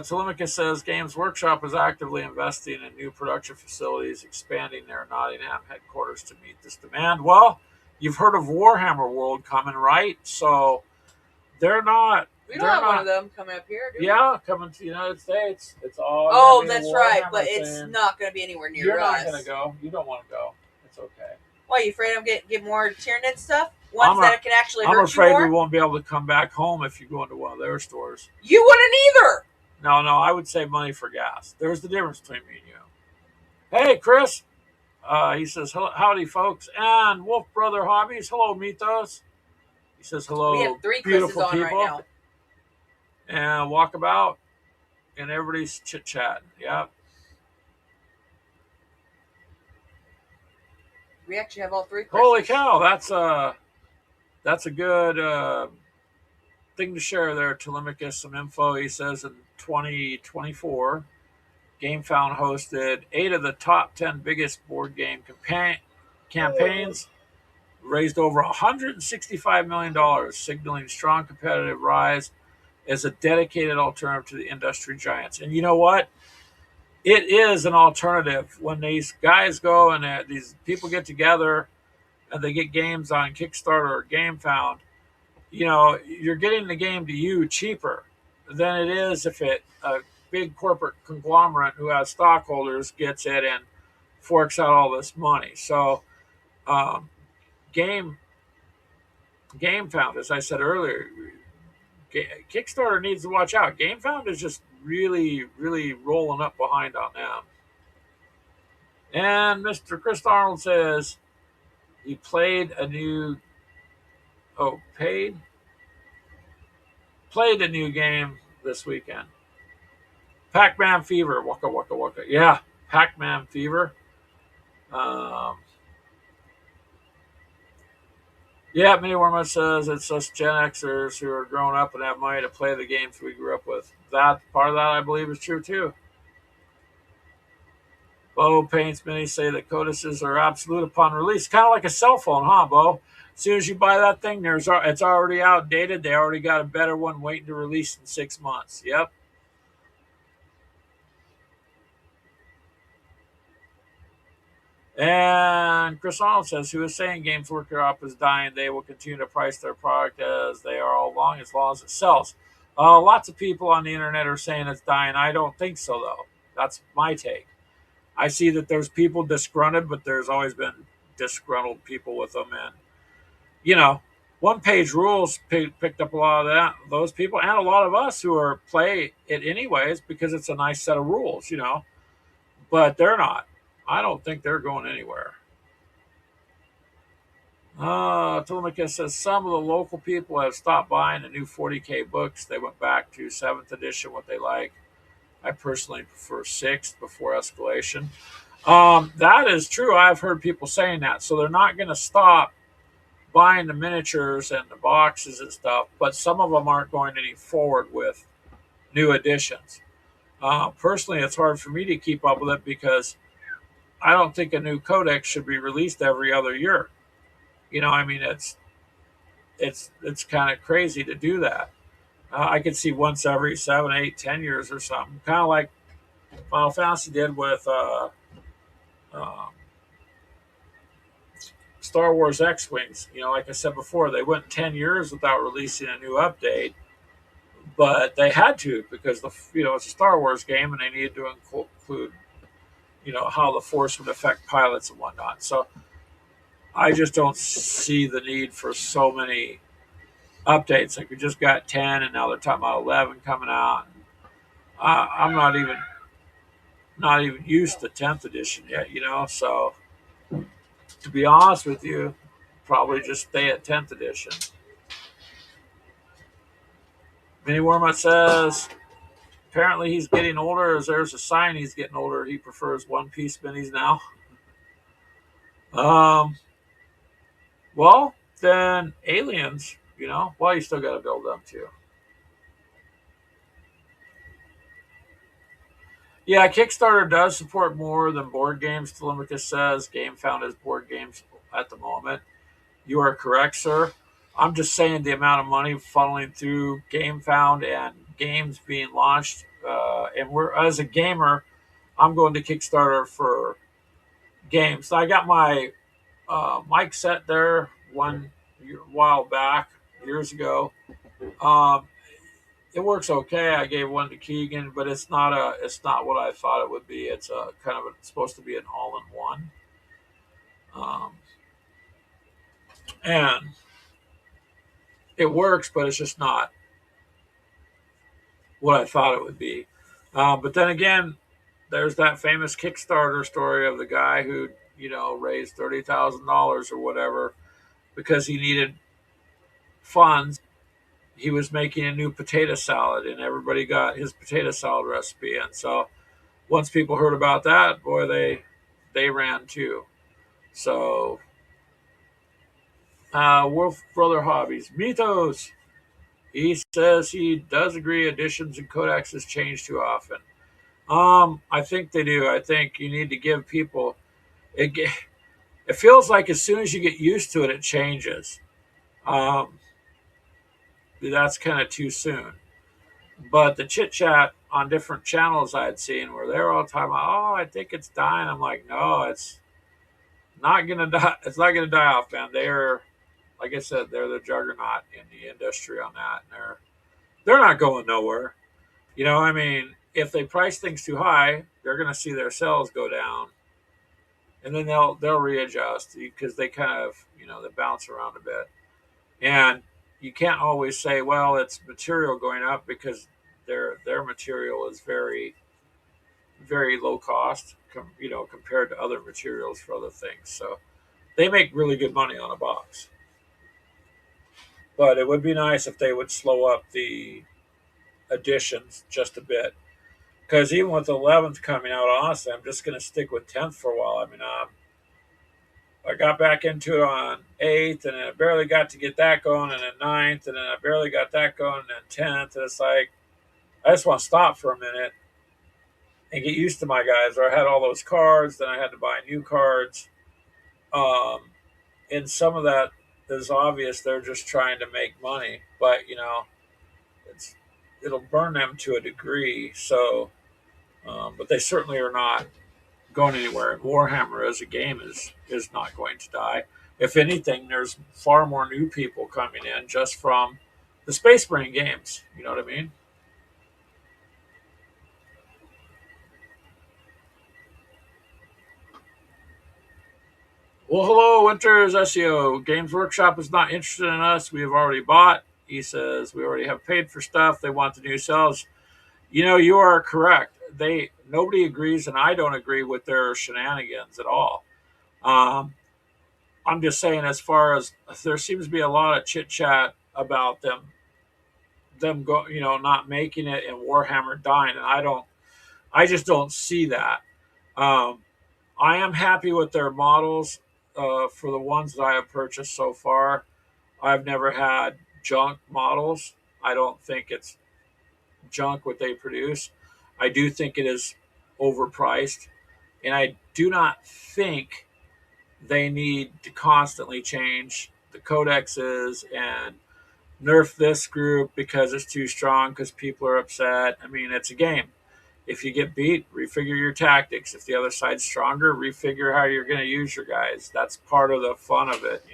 Telemachus says Games Workshop is actively investing in new production facilities, expanding their Nottingham headquarters to meet this demand. Well, you've heard of Warhammer World coming, right? So they're not. We don't have one of them coming up here, do we? Yeah, coming to the United States. It's all. Oh, that's right, but it's not going to be anywhere near us. You're not going to go. You don't want to go. It's okay. Why, you afraid I'm going to get more Tyranid stuff? Ones that can actually hurt you more? I'm afraid we won't be able to come back home if you go into one of their stores. You wouldn't either. No, I would save money for gas. There's the difference between me and you. Hey, Chris. He says, howdy, folks. And Wolf Brother Hobbies. Hello, Mythos. He says, hello, we have 3 beautiful Chris's on people. right now. And Walkabout. And everybody's chit-chatting. Yeah. We actually have all 3 Chris's. Holy cow. That's a good thing to share there. Telemachus, some info. He says in 2024, GameFound hosted 8 of the top 10 biggest board game campaigns, raised over $165 million, signaling strong competitive rise as a dedicated alternative to the industry giants. And you know what? It is an alternative when these guys go and these people get together and they get games on Kickstarter or GameFound. You're getting the game to you cheaper than it is if a big corporate conglomerate who has stockholders gets it and forks out all this money. So um, game GameFound, as I said earlier, Kickstarter needs to watch out. GameFound is just really, really rolling up behind on them. And Mr. Chris Arnold says he played a new oh paid played a new game this weekend. Pac-Man Fever, waka waka waka. Yeah, Pac-Man Fever. Um, yeah, Mini Worma says it's us Gen Xers who are grown up and have money to play the games we grew up with. That part of that I believe is true too. Bo Paints Mini say that codices are absolute upon release. Kind of like a cell phone, huh, Bo? As soon as you buy that thing, it's already outdated. They already got a better one waiting to release in 6 months. Yep. And Chris Arnold says, who is saying Games Workshop is dying, they will continue to price their product as they are all along, as long as it sells. Lots of people on the internet are saying it's dying. I don't think so, though. That's my take. I see that there's people disgruntled, but there's always been disgruntled people with them. And, you know, one page rules picked up a lot of those people and a lot of us who are play it anyways because it's a nice set of rules, but they're not. I don't think they're going anywhere. Telemachus says some of the local people have stopped buying the new 40K books. They went back to 7th edition, what they like. I personally prefer 6th before escalation. That is true. I've heard people saying that. So they're not going to stop buying the miniatures and the boxes and stuff, but some of them aren't going any forward with new editions. Personally, it's hard for me to keep up with it because I don't think a new codex should be released every other year. I mean, it's kind of crazy to do that. I could see once every 7, 8, 10 years or something, kind of like Final Fantasy did with um, Star Wars X-wings. Like I said before, they went 10 years without releasing a new update, but they had to because it's a Star Wars game and they needed to include how the Force would affect pilots and whatnot. So I just don't see the need for so many updates. Like we just got 10 and now they're talking about 11 coming out. I'm not even used to 10th edition yet, so to be honest with you, probably just stay at 10th edition. Mini Worma says apparently he's getting older, as there's a sign he's getting older. He prefers one piece minis now. Well, then aliens, well, you still got to build them too. Yeah, Kickstarter does support more than board games. Telemachus says GameFound is board games at the moment. You are correct, sir. I'm just saying the amount of money funneling through GameFound and games being launched. And as a gamer, I'm going to Kickstarter for games. So I got my mic set there while back, years ago. Um, it works okay. I gave one to Keegan, but it's not what I thought it would be. It's it's supposed to be an all-in-one. And it works, but it's just not what I thought it would be. But then again, there's that famous Kickstarter story of the guy who, raised $30,000 or whatever because he needed funds. He was making a new potato salad, and everybody got his potato salad recipe. And so once people heard about that, boy, they ran too. So, Wolf Brother Hobbies, Mythos. He says he does agree editions and codexes change too often. I think they do. I think you need to give people it. It feels like as soon as you get used to it, it changes. Um, that's kind of too soon. But the chit chat on different channels I had seen where they're all talking about, oh, I think it's dying. I'm like, no, it's not gonna die. It's not gonna die off, man. They're, like I said, they're the juggernaut in the industry on that, and they're not going nowhere. I mean, if they price things too high, they're gonna see their sales go down. and then they'll readjust because they kind of they bounce around a bit, and you can't always say, well, it's material going up because their material is very very low cost, compared to other materials for other things. So they make really good money on a box. But it would be nice if they would slow up the additions just a bit. Because even with 11th coming out, honestly, I'm just going to stick with 10th for a while. I mean, I got back into it on 8th, and then I barely got to get that going, and then 9th, and then I barely got that going, and then 10th. And it's like, I just want to stop for a minute and get used to my guys. Or I had all those cards, then I had to buy new cards. Um, and some of that is obvious. They're just trying to make money, but it's it'll burn them to a degree. So, but they certainly are not going anywhere. Warhammer as a game is not going to die. If anything, there's far more new people coming in just from the Space Marine games. You know what I mean? Well, hello, Winters SEO. Games Workshop is not interested in us. We have already bought. He says we already have paid for stuff. They want the new sales. You are correct. Nobody agrees, and I don't agree with their shenanigans at all. Um, I'm just saying, as far as there seems to be a lot of chit chat about them go, not making it and Warhammer dying, and I just don't see that. Um, I am happy with their models for the ones that I have purchased so far. I've never had junk models. I don't think it's junk what they produce. I do think it is overpriced, and I do not think they need to constantly change the codexes and nerf this group because it's too strong because people are upset. I mean, it's a game. If you get beat, refigure your tactics. If the other side's stronger, refigure how you're going to use your guys. That's part of the fun of it.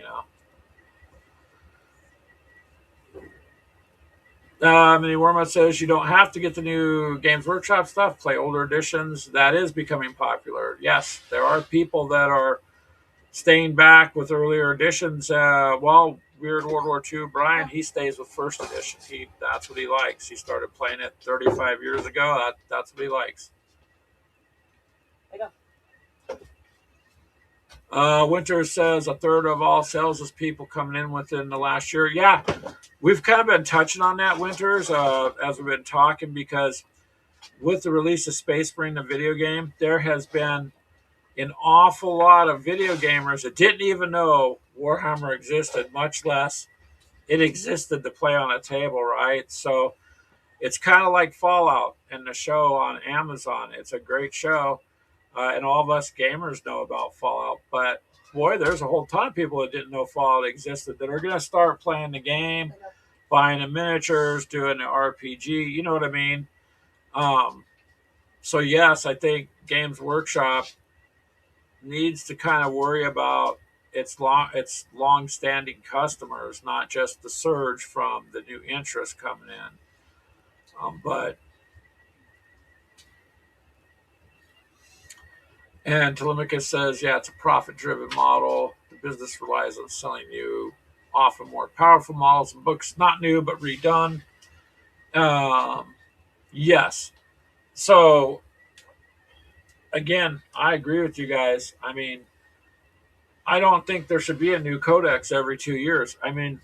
And Worma says you don't have to get the new Games Workshop stuff. Play older editions. That is becoming popular. Yes, there are people that are staying back with earlier editions. Weird World War II, Brian, he stays with first edition. That's what he likes. He started playing it 35 years ago. That's what he likes. Winter says a third of all sales is people coming in within the last year. Yeah, we've kind of been touching on that, Winters, as we've been talking, because with the release of Space Marine, the video game, there has been an awful lot of video gamers that didn't even know Warhammer existed, much less it existed to play on a table, right? So it's kind of like Fallout and the show on Amazon. It's a great show, and all of us gamers know about Fallout. But boy, there's a whole ton of people that didn't know Fallout existed that are going to start playing the game, buying the miniatures, doing the RPG. You know what I mean? So yes, I think Games Workshop needs to kind of worry about its long-standing customers, not just the surge from the new interest coming in. But and Telemachus says, yeah, it's a profit-driven model. The business relies on selling new, often more powerful models and books, not new but redone. Yes. So again, I agree with you guys. I mean, I don't think there should be a new codex every 2 years. I mean,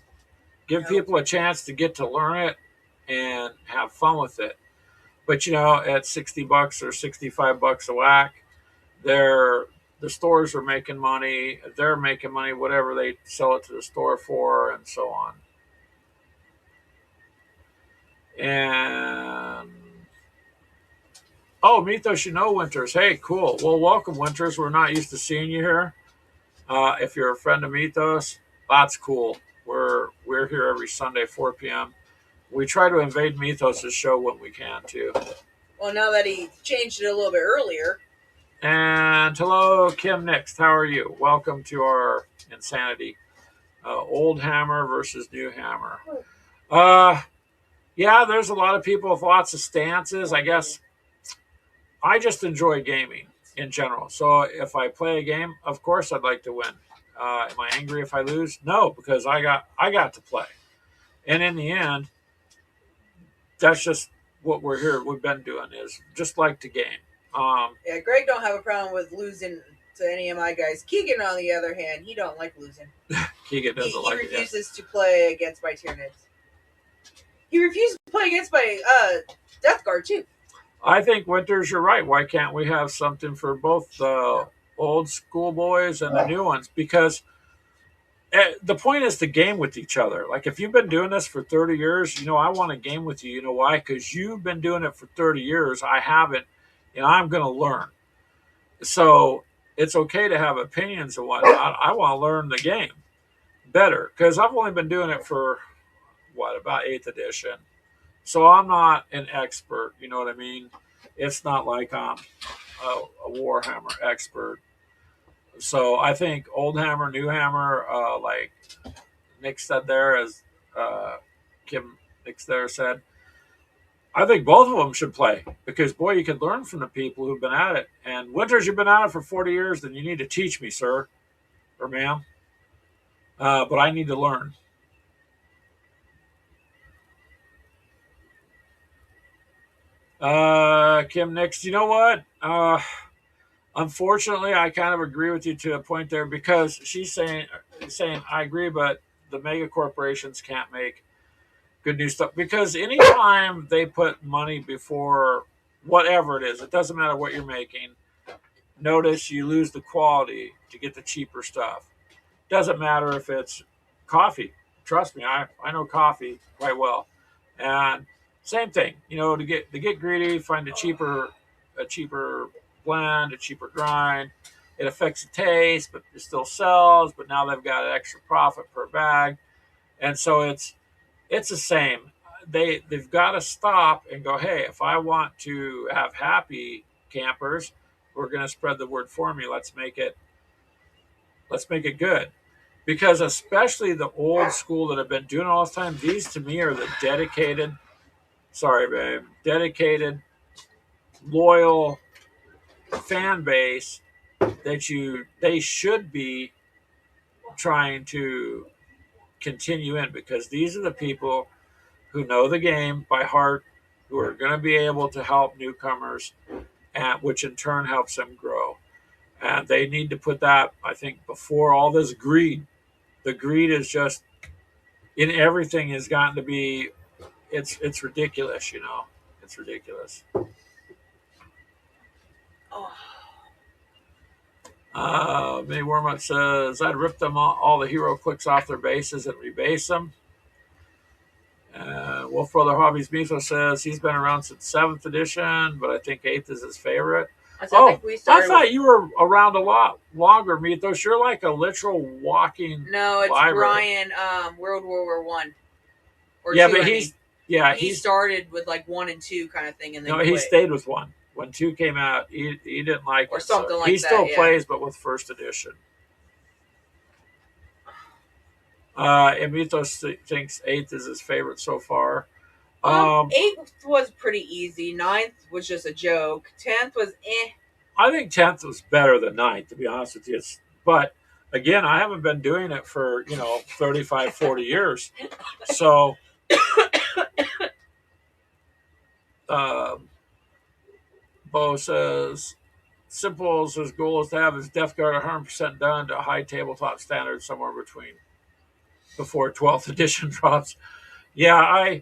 give people a chance to get to learn it and have fun with it. But at $60 or $65 a whack, the stores are making money. They're making money, whatever they sell it to the store for, and so on. And Mythos, Winters. Hey, cool. Well, welcome, Winters. We're not used to seeing you here. If you're a friend of Mythos, that's cool. We're here every Sunday, 4 p.m. We try to invade Mythos' show when we can, too. Well, now that he changed it a little bit earlier. And hello, Kim Nix. How are you? Welcome to our insanity. Old Hammer versus New Hammer. Yeah, there's a lot of people with lots of stances. I guess I just enjoy gaming. in general. So if I play a game, of course I'd like to win. Am I angry if I lose? No, because I got to play. And in the end, that's just what we're here. We've been doing is just like the game. Yeah, Greg don't have a problem with losing to any of my guys. Keegan, on the other hand, he don't like losing. Keegan doesn't He like refuses to play against my Tyranids. He refused to play against my Death Guard too. I think Winters, you're right. Why can't we have something for both the old school boys and the new ones? Because the point is to game with each other. Like if you've been doing this for 30 years, I want to game with you. You know why? Because you've been doing it for 30 years. I haven't, I'm going to learn. So it's okay to have opinions and whatnot. I want to learn the game better because I've only been doing it for about 8th edition. So I'm not an expert. You know what I mean? It's not like I'm a Warhammer expert. So I think old hammer, new hammer, like Nick said there, as Kim Nick there said, I think both of them should play because, boy, you can learn from the people who've been at it. And Winters, you've been at it for 40 years, then you need to teach me, sir or ma'am. But I need to learn. Kim Nix, you know what? Unfortunately, I kind of agree with you to a point there because she's saying I agree, but the mega corporations can't make good new stuff because anytime they put money before whatever it is, it doesn't matter what you're making. Notice you lose the quality to get the cheaper stuff. Doesn't matter if it's coffee. Trust me, I know coffee quite well. And same thing, to get greedy, find a cheaper blend, a cheaper grind. It affects the taste, but it still sells. But now they've got an extra profit per bag, and so it's the same. They've got to stop and go, hey, if I want to have happy campers, we're going to spread the word for me. Let's make it good. Because especially the old school that have been doing it all this time, these to me are the dedicated, loyal fan base that they should be trying to continue in because these are the people who know the game by heart, who are going to be able to help newcomers, and which in turn helps them grow. And they need to put that, I think, before all this greed. The greed is just in everything has gotten to be it's ridiculous, It's ridiculous. Maybe Wormup says I'd rip them all the hero clicks off their bases and rebase them. Wolf Brother Hobbies Miso says he's been around since 7th edition, but I think 8th is his favorite. I thought you were around a lot longer, Mythos. You're like a literal walking. No, it's library. Brian, World War One. Yeah, two, but he started with like 1 and 2 kind of thing, and then he stayed with 1. When 2 came out, he didn't like or it. Something like that. He still plays, but with 1st edition. And Mythos thinks 8th is his favorite so far. 8th was pretty easy. 9th was just a joke. 10th was eh. I think 10th was better than 9th, to be honest with you. But again, I haven't been doing it for 35, 40 years. So Bo says Simple's goal is to have his Death Guard 100% done to a high tabletop standard somewhere between before 12th edition drops. Yeah, I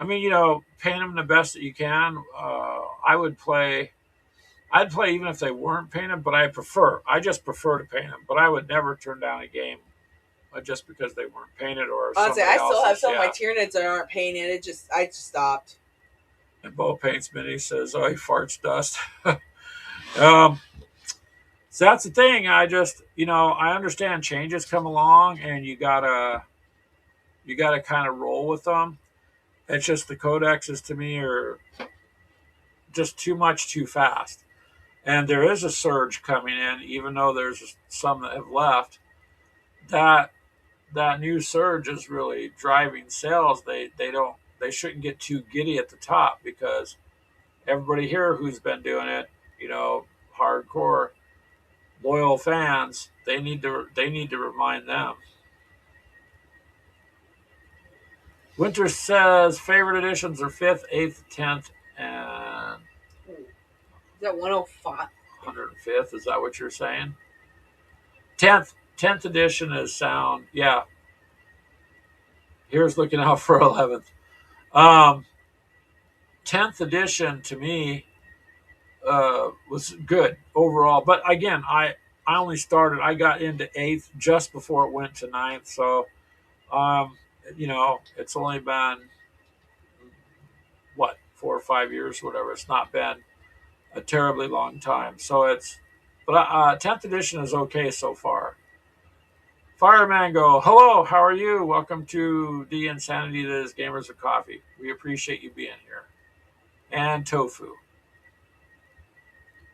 mean, paint them the best that you can. I'd play even if they weren't painted, but I just prefer to paint them. But I would never turn down a game just because they weren't painted or honestly, I still have some of my Tyranids that aren't painted. I just stopped. And Bo Paints Mini says, "Oh, he farts dust." So that's the thing. I just, I understand changes come along, and you gotta kind of roll with them. It's just the codexes to me are just too much too fast. And there is a surge coming in, even though there's some that have left. That new surge is really driving sales. They shouldn't get too giddy at the top because everybody here who's been doing it, hardcore loyal fans, they need to remind them. Winter says favorite editions are 5th, 8th, 10th, and Is that 105? 105th. Is that what you're saying? 10th edition is sound. Yeah. Here's looking out for 11th. 10th edition to me was good overall. But again, I only started, I got into 8th just before it went to 9th. So, it's only been, what, 4 or 5 years, whatever. It's not been a terribly long time. So but 10th edition is okay so far. Fireman go, hello, how are you? Welcome to the insanity that is Gamers of Coffee. We appreciate you being here. And Tofu,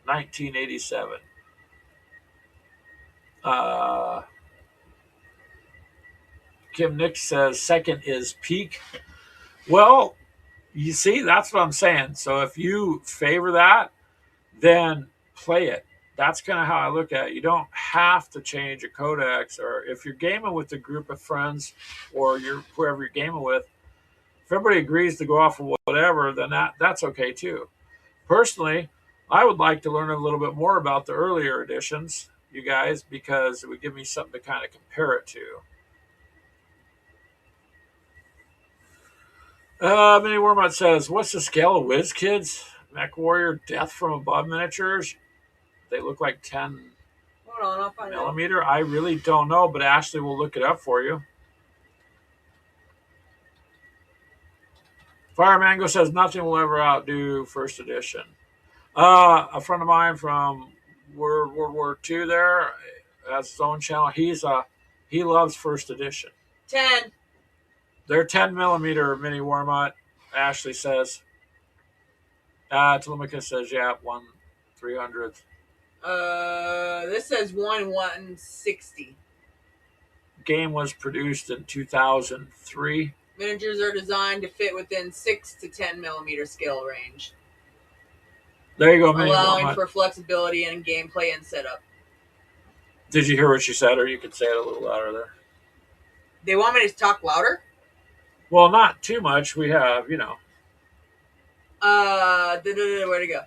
1987. Kim Nick says second is Peak. Well, you see, that's what I'm saying. So if you favor that, then play it. That's kind of how I look at it. You don't have to change a codex, or if you're gaming with a group of friends or whoever you're gaming with, if everybody agrees to go off of whatever, then that's okay too. Personally, I would like to learn a little bit more about the earlier editions, you guys, because it would give me something to kind of compare it to. Mini Wormut says, what's the scale of Whiz Kids? Mech Warrior Death from Above miniatures? They look like 10 Hold on, I'll find millimeter. I really don't know, but Ashley will look it up for you. Fire Mango says nothing will ever outdo first edition. A friend of mine from World War II there has his own channel. He loves first edition. 10. They're 10 millimeter mini Wormut, Ashley says. Telemachus says, yeah, 1/300th. This says 1/160. Game was produced in 2003. Miniatures are designed to fit within 6 to 10 millimeter scale range. There you go, mini allowing Wormut. for flexibility in gameplay and setup. Did you hear what she said, or you could say it a little louder there? They want me to talk louder? Well, not too much. We have, where'd it go?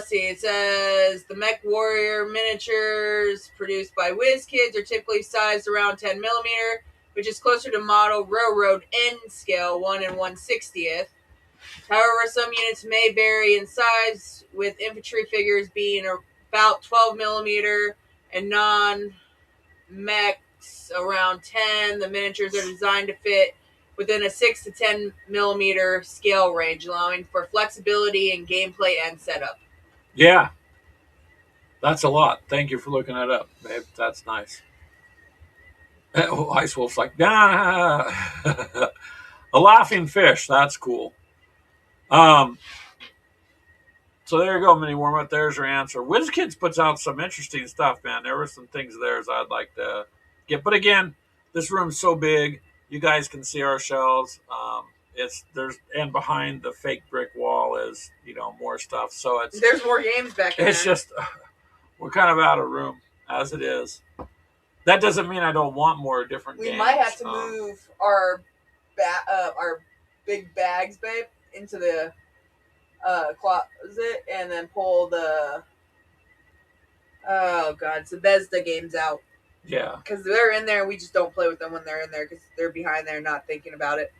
See, it says the Mech Warrior miniatures produced by WizKids are typically sized around 10 millimeter, which is closer to model Railroad N scale, 1 1/60th. However, some units may vary in size, with infantry figures being about 12 millimeter and non-mechs around 10. The miniatures are designed to fit within a 6 to 10 millimeter scale range, allowing for flexibility in gameplay and setup. Yeah. That's a lot. Thank you for looking that up, babe. That's nice. Ice Wolf's like, nah. A laughing fish. That's cool. So there you go, Mini Wormut. There's your answer. WizKids puts out some interesting stuff, man. There were some things there I'd like to get. But again, this room's so big, you guys can see our shelves. And behind the fake brick wall is, more stuff. So there's more games back there. It's just we're kind of out of room as it is. That doesn't mean I don't want more different games. We might have to move our big bags, babe, into the closet and then pull the Bethesda games out. Yeah. Because they're in there, we just don't play with them when they're in there because they're behind there not thinking about it.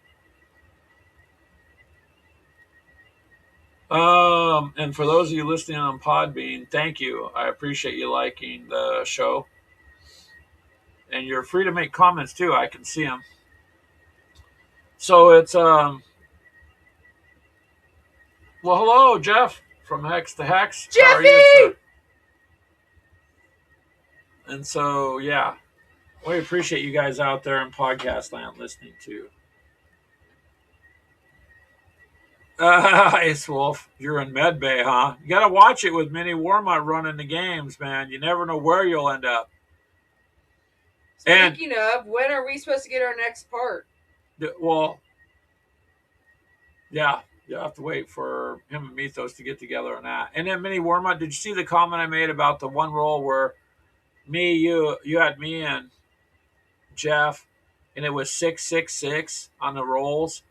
And for those of you listening on Podbean, thank you. I appreciate you liking the show. And you're free to make comments too. I can see them. So it's well, hello, Jeff from Hex to Hex. Jeffy! How are you, sir? And so, yeah, we appreciate you guys out there in podcast land listening too. Ice Wolf, you're in Med Bay, huh? You got to watch it with Mini Wormut running the games, man. You never know where you'll end up. Speaking of, when are we supposed to get our next part? Well, yeah, You'll have to wait for him and Mythos to get together on that. And then Mini Warm-Up, did you see the comment I made about the one roll where you had me and Jeff, and it was 666 on the rolls?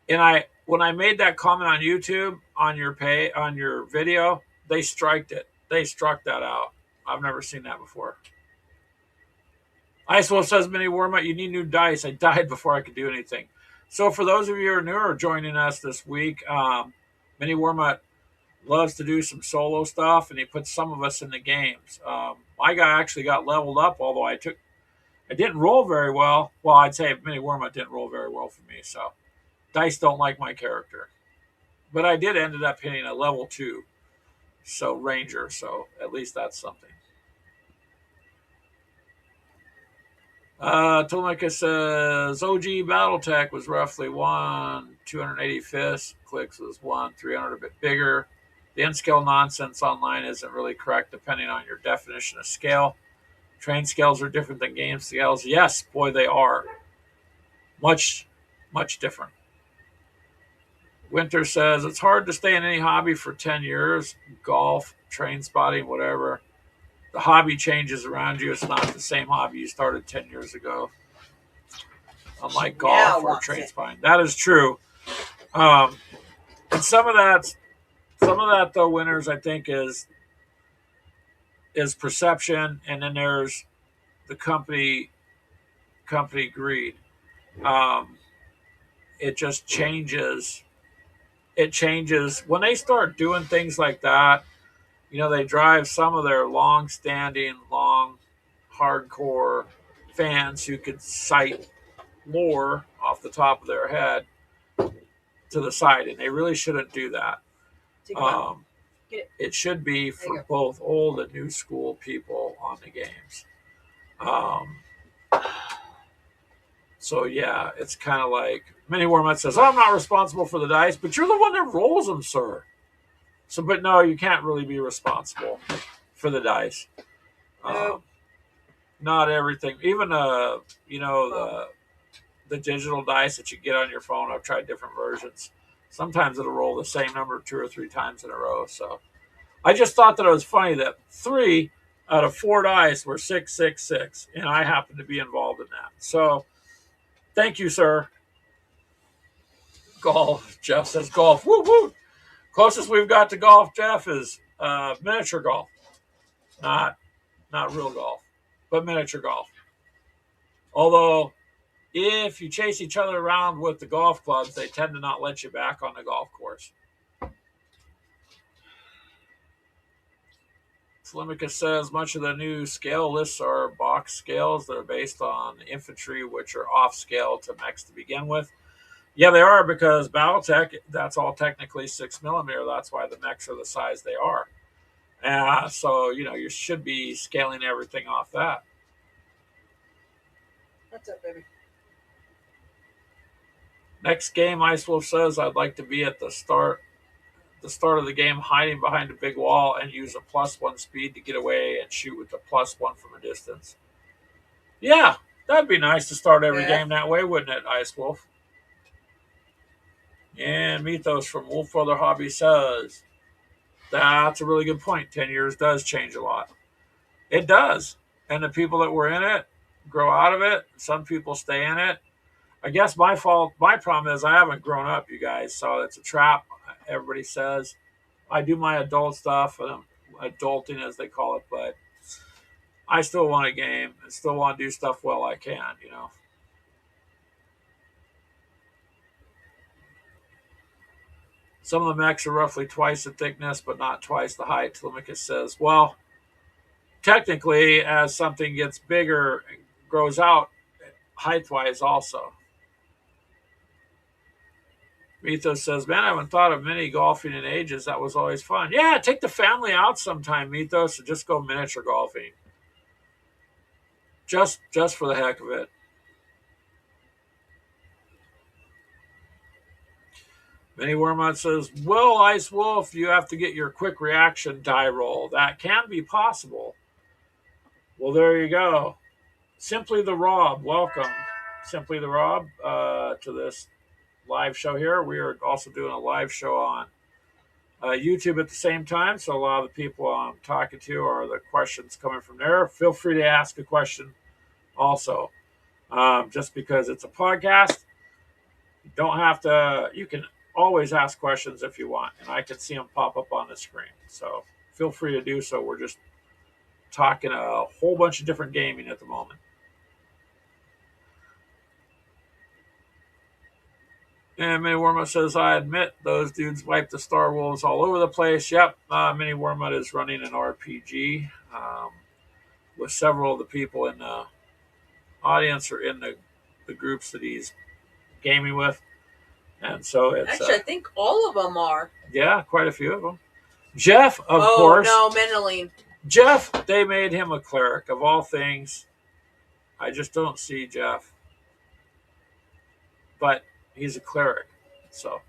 And when I made that comment on YouTube on your video, they striked it. They struck that out. I've never seen that before. Ice Wolf says, Mini Warm-Up, you need new dice. I died before I could do anything. So for those of you who are newer joining us this week, Mini Warm-Up loves to do some solo stuff, and he puts some of us in the games. My guy actually got leveled up, although I didn't roll very well. Well, I'd say Mini Warm-Up didn't roll very well for me, so dice don't like my character. But I did ended up hitting a level 2, so Ranger, so at least that's something. Tolmika says OG Battletech was roughly 1/285. Clicks was 1/300, a bit bigger. The N-scale nonsense online isn't really correct depending on your definition of scale. Train scales are different than game scales. Yes, boy, they are. Much, much different. Winter says, it's hard to stay in any hobby for 10 years. Golf, train spotting, whatever. The hobby changes around you. It's not the same hobby you started 10 years ago. Unlike golf or train spotting. That is true. And some of that though, Winters, I think is perception, and then there's the company greed. It just changes. It changes when they start doing things like that. They drive some of their long-standing, hardcore fans who could cite lore off the top of their head to the side, and they really shouldn't do that. It should be for both old and new school people on the games. So yeah, it's kind of like Mini Warm-Up says, I'm not responsible for the dice, but you're the one that rolls them, sir. So, but no, you can't really be responsible for the dice. Not everything, even the digital dice that you get on your phone. I've tried different versions. Sometimes it'll roll the same number 2 or 3 times in a row. So I just thought that it was funny that 3 out of 4 dice were 666, and I happen to be involved in that. So thank you, sir. Golf. Jeff says golf. Woo woo. Closest we've got to golf, Jeff, is miniature golf. Not real golf, but miniature golf. Although, if you chase each other around with the golf clubs, they tend to not let you back on the golf course. Slimika says much of the new scale lists are box scales that are based on infantry, which are off scale to mechs to begin with. Yeah, they are, because Battletech, that's all technically 6mm. That's why the mechs are the size they are. So, you should be scaling everything off that. What's up, baby? Next game, Ice Wolf says, I'd like to be at the start of the game, hiding behind a big wall and use a +1 speed to get away and shoot with the +1 from a distance. Yeah, that'd be nice to start every game that way, wouldn't it, Ice Wolf? And Mythos from Wolf Brother Hobby says, that's a really good point. 10 years does change a lot. It does. And the people that were in it grow out of it. Some people stay in it. I guess my problem is I haven't grown up, you guys, so it's a trap, everybody says. I do my adult stuff, adulting as they call it, but I still want a game and still want to do stuff well I can, Some of the mechs are roughly twice the thickness, but not twice the height. Telemachus says, well, technically, as something gets bigger, it grows out height-wise also. Mythos says, man, I haven't thought of mini golfing in ages. That was always fun. Yeah, take the family out sometime, Mythos, and just go miniature golfing. Just for the heck of it. Mini Wormont says, well, Ice Wolf, you have to get your quick reaction die roll. That can be possible. Well, there you go. Simply the Rob, welcome. Simply the Rob to this live show here. We are also doing a live show on YouTube at the same time. So a lot of the people I'm talking to are the questions coming from there. Feel free to ask a question also. Just because it's a podcast, you don't have to, you can always ask questions if you want, and I can see them pop up on the screen. So feel free to do so. We're just talking a whole bunch of different gaming at the moment. And Mini Wormut says, I admit those dudes wipe the Star Wolves all over the place. Yep, Mini Wormut is running an RPG with several of the people in the audience or in the groups that he's gaming with. And so it's... Actually, I think all of them are. Yeah, quite a few of them. Jeff, of course. Oh, no, Meneline. Jeff, they made him a cleric, of all things. I just don't see Jeff. But he's a cleric. So,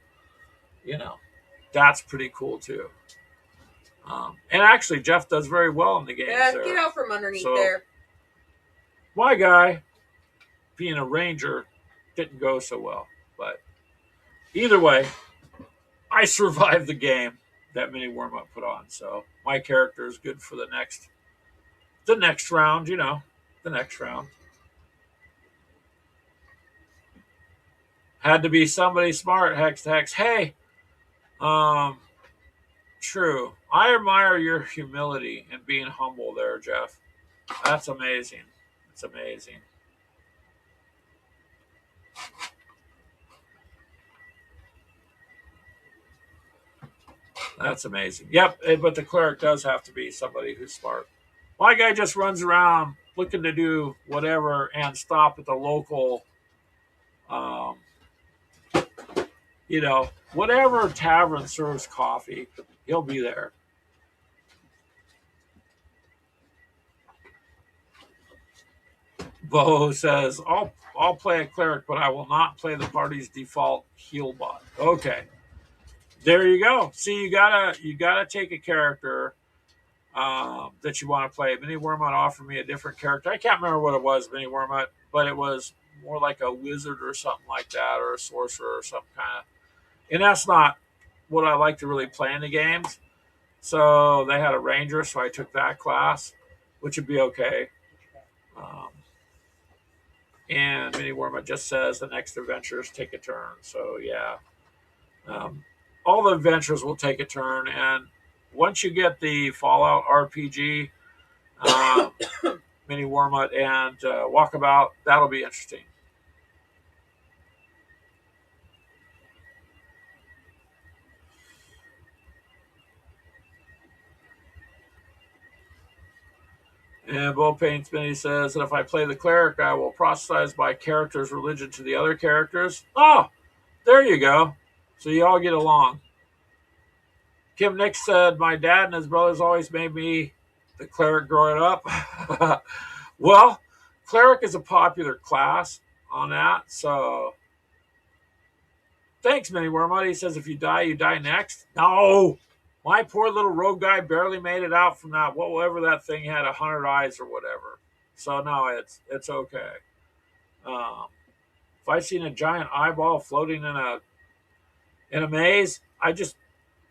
that's pretty cool, too. And actually, Jeff does very well in the game. Yeah, get out from underneath there. My guy, being a ranger, didn't go so well. But either way, I survived the game that Mini Wormut put on. So my character is good for the next round, the next round. Had to be somebody smart, Hex to Hex. Hey, true. I admire your humility and being humble there, Jeff. That's amazing. It's amazing. That's amazing. Yep, but the cleric does have to be somebody who's smart. My guy just runs around looking to do whatever and stop at the local, whatever tavern serves coffee, he'll be there. Bo says, I'll play a cleric, but I will not play the party's default heal bot. Okay. There you go. See, you gotta take a character that you want to play. Mini Wormut offered me a different character. I can't remember what it was, Mini Wormut, but it was more like a wizard or something like that, or a sorcerer or some kind of. And that's not what I like to really play in the games. So they had a ranger, so I took that class, which would be okay. And Mini Wormut just says the next adventures take a turn. So yeah. All the adventures will take a turn, and once you get the Fallout RPG, Mini Wormut and Walkabout, that'll be interesting. And Bo Paints Mini says that if I play the cleric, I will proselytize my character's religion to the other characters. Oh, there you go. So you all get along. Kim Nick said, my dad and his brothers always made me the cleric growing up. Well, cleric is a popular class on that. So thanks, Mini Wormut. He says, if you die next. No. My poor little rogue guy barely made it out from that, whatever that thing had, 100 eyes or whatever. So no, it's okay. If I seen a giant eyeball floating in a maze, I just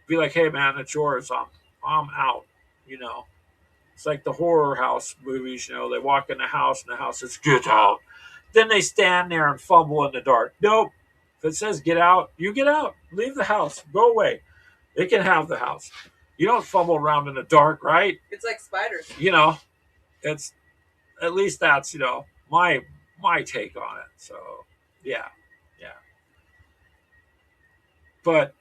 be like, hey man, it's yours. I'm out. It's like the horror house movies. They walk in the house and the house says, get out. Then they stand there and fumble in the dark. Nope. If it says get out, you get out. Leave the house. Go away. It can have the house. You don't fumble around in the dark, right? It's like spiders. It's at least that's my take on it. So yeah. But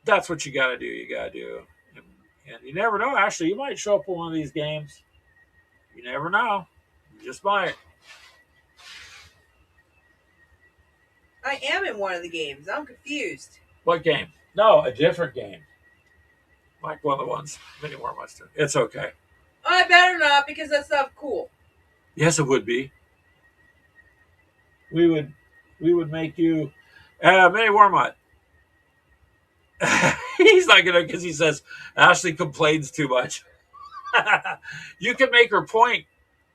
that's what you got to do. You got to do, and you never know. Actually, you might show up in one of these games. You never know. You just might. I am in one of the games. I'm confused. What game? No, a different game. Like one of the ones Mini Wormut's doing. It's okay. I better not, because that stuff cool. Yes, it would be. We would make you Mini Wormut. He's not gonna, because he says Ashley complains too much. You can make her point.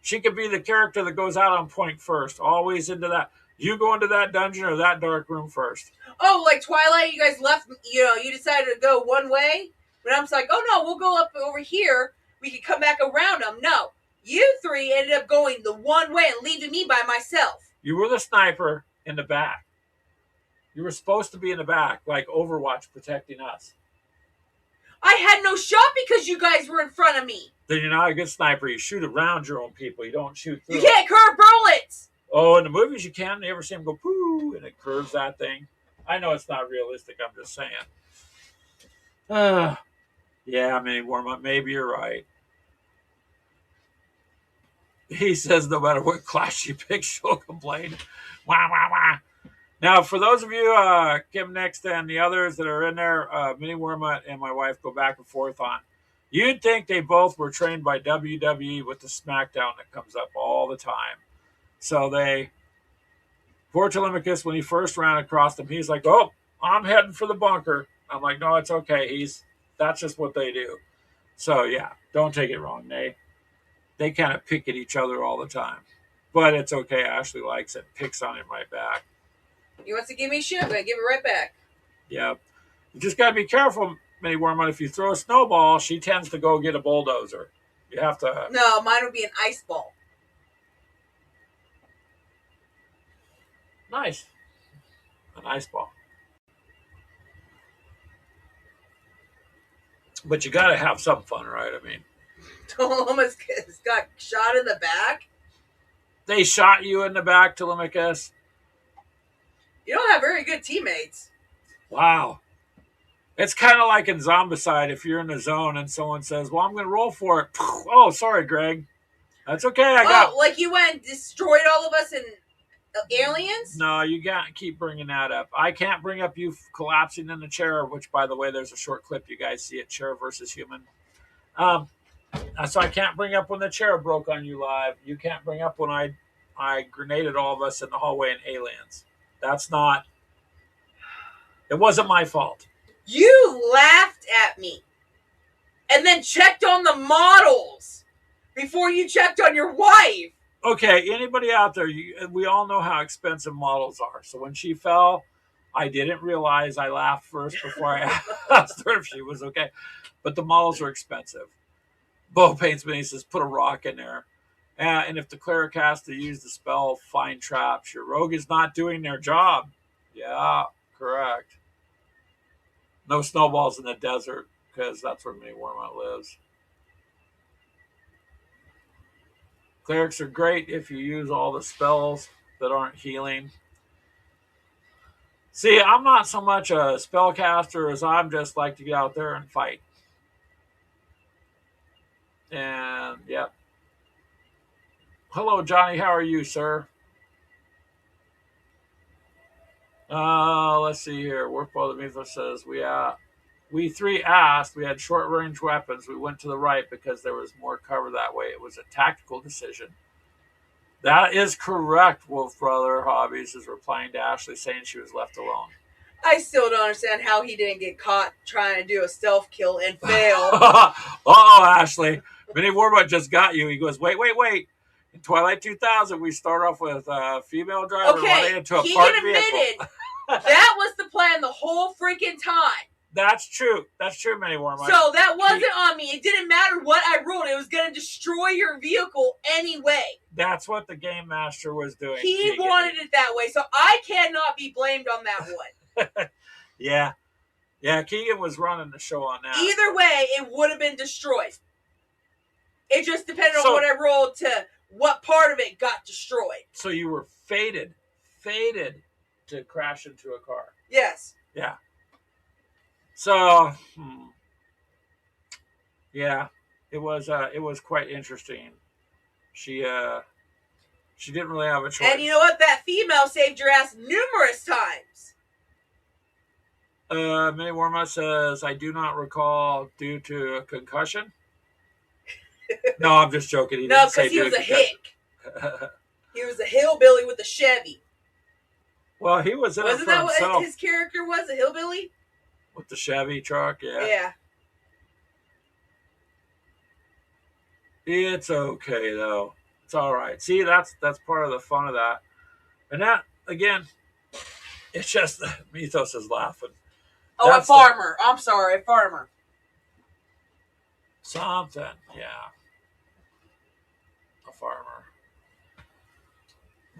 She could be the character that goes out on point first. Always into that. You go into that dungeon or that dark room first. Oh, like Twilight, you guys left, you decided to go one way, but I'm just like, oh no, we'll go up over here. We can come back around them. No, you three ended up going the one way and leaving me by myself. You were the sniper in the back. You were supposed to be in the back, like Overwatch protecting us. I had no shot because you guys were in front of me. Then you're not a good sniper. You shoot around your own people. You don't shoot through. You can't curve bullets. Oh, in the movies you can. You ever see them go poo and it curves that thing? I know it's not realistic. I'm just saying. Yeah, Mini Warm-Up, maybe you're right. He says no matter what class you pick, she'll complain. Wah, wah, wah. Now, for those of you, Kim Next and the others that are in there, Mini Warm-Up and my wife go back and forth on. You'd think they both were trained by WWE with the SmackDown that comes up all the time. So poor Telemachus, when he first ran across them, he's like, oh, I'm heading for the bunker. I'm like, no, it's okay. That's just what they do. So, yeah, don't take it wrong. They kind of pick at each other all the time. But it's okay. Ashley likes it. Picks on him right back. He wants to give me shit, but I give it right back. Yeah. You just got to be careful, Mini Wormwood. If you throw a snowball, she tends to go get a bulldozer. You have to... No, mine would be an ice ball. Nice. An ice ball. But you got to have some fun, right? I mean... Telemachus got shot in the back? They shot you in the back, Telemachus? You don't have very good teammates. Wow. It's kind of like in Zombicide if you're in the zone and someone says, well, I'm going to roll for it. Oh, sorry, Greg. That's okay. Like you went and destroyed all of us in Aliens? No, you got to keep bringing that up. I can't bring up you collapsing in the chair, which, by the way, there's a short clip you guys see it, Chair versus Human. So I can't bring up when the chair broke on you live. You can't bring up when I grenaded all of us in the hallway in Aliens. That's not... It wasn't my fault. You laughed at me and then checked on the models before you checked on your wife. Okay, anybody out there, we all know how expensive models are. So when she fell, I didn't realize. I laughed first before I asked her if she was okay. But the models are expensive. Bo Paintsman says, put a rock in there. And if the cleric has to use the spell, find traps. Your rogue is not doing their job. Yeah, correct. No snowballs in the desert, because that's where Mini Wormwood lives. Clerics are great if you use all the spells that aren't healing. See, I'm not so much a spellcaster as I'm just like to get out there and fight. And, yeah. Hello, Johnny. How are you, sir? Let's see here. Workball the Mythos says, we three asked. We had short-range weapons. We went to the right because there was more cover that way. It was a tactical decision. That is correct, Wolf Brother Hobbies is replying to Ashley saying she was left alone. I still don't understand how he didn't get caught trying to do a stealth kill and fail. Ashley. Mini Warbutt just got you. He goes, wait. In Twilight 2000, we start off with a female driver running into a parked vehicle. Admitted that was the plan the whole freaking time. That's true, Mini Warbutt. So that wasn't on me. It didn't matter what I rolled. It was going to destroy your vehicle anyway. That's what the Game Master was doing. He wanted it that way, so I cannot be blamed on that one. Yeah, Keegan was running the show on that. Either way, it would have been destroyed. It just depended on what I rolled to what part of it got destroyed. So you were fated to crash into a car. Yes. Yeah. So, yeah, it was quite interesting. She didn't really have a choice. And you know what? That female saved your ass numerous times. Mini Warma says, I do not recall due to a concussion. No, I'm just joking. No, because he was a hick. He was a hillbilly with a Chevy. Well, he was in Wasn't it for that himself. what his character was, a hillbilly? With the Chevy truck, yeah. Yeah. It's okay though. It's all right. See, that's part of the fun of that. And that again, it's just Mythos is laughing. Oh, that's a farmer. I'm sorry, a farmer. Something, yeah. A farmer.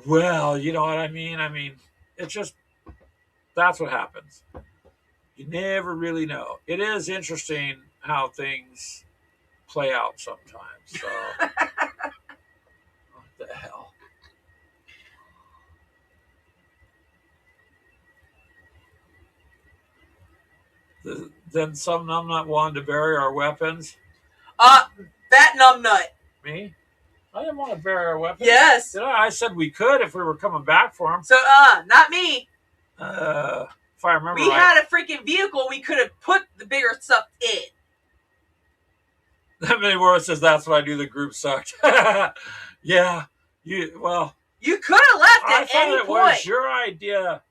Well, you know what I mean? I mean, it's just, that's what happens. You never really know. It is interesting how things play out sometimes. So, what the hell? Then some numbnut wanted to bury our weapons. That numbnut. Me? I didn't want to bury our weapons. Yes. You know, I said we could if we were coming back for them. So, not me. If I remember we right. had a freaking vehicle we could have put the bigger stuff in. That many words says that's what I do. The group sucked. Yeah. You could have left at any point. I thought it was your idea.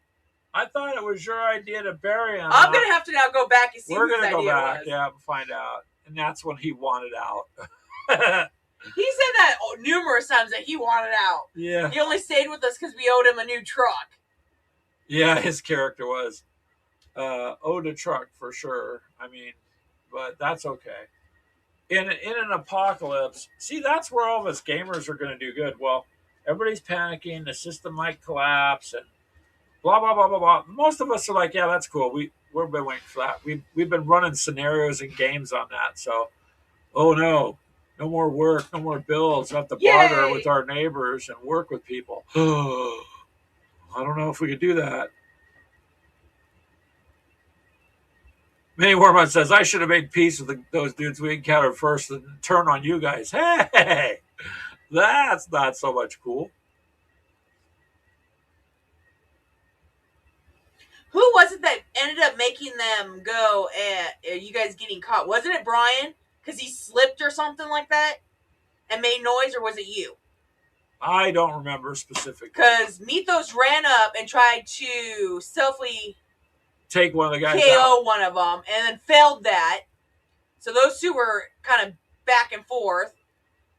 I thought it was your idea to bury him. I'm going to have to now go back and see We're whose going to go back, was. yeah, and find out. And that's when he wanted out. He said that numerous times that he wanted out. Yeah. He only stayed with us because we owed him a new truck. Yeah, his character was owed a truck for sure. I mean, but that's okay. In an apocalypse, see, that's where all of us gamers are going to do good. Well, everybody's panicking. The system might collapse and blah, blah, blah, blah, blah. Most of us are like, yeah, that's cool. We've been waiting for that. We've been running scenarios and games on that. So, oh, no more work, no more bills. I have to barter with our neighbors and work with people. I don't know if we could do that. Manny Warman says, I should have made peace with those dudes we encountered first and turn on you guys. Hey, that's not so much cool. Who was it that ended up making them go and you guys getting caught? Wasn't it Brian? Because he slipped or something like that and made noise, or was it you? I don't remember specifically. Because Mythos ran up and tried to stealthily take one of the guys KO out. One of them, and then failed that. So those two were kind of back and forth.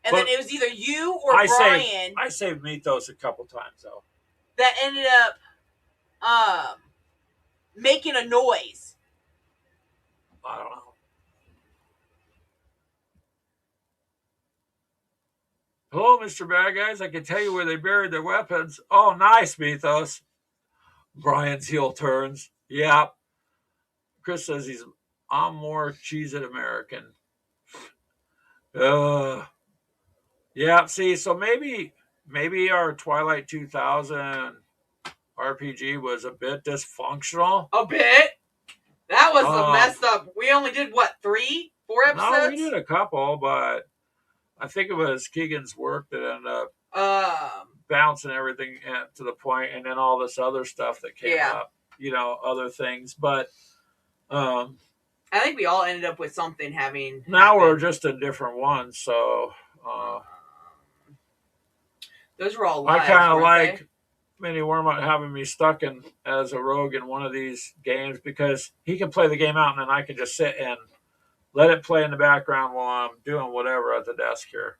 And then it was either you or Brian. I saved Mythos a couple times, though. That ended up making a noise. I don't know. Hello, Mr. Bad Guys. I can tell you where they buried their weapons. Oh, nice, Mythos. Brian's heel turns. Yeah. Chris says I'm more Cheez-It American. Yeah, see, so maybe our Twilight 2000 RPG was a bit dysfunctional. A bit? That was messed up. We only did, 4 episodes? No, we did a couple, but I think it was Keegan's work that ended up bouncing everything to the point, and then all this other stuff that came up, other things. But I think we all ended up with something having now happened. We're just in different ones, so those were all live. I kind of like Mini Wormut having me stuck in as a rogue in one of these games because he can play the game out and then I can just sit and let it play in the background while I'm doing whatever at the desk here.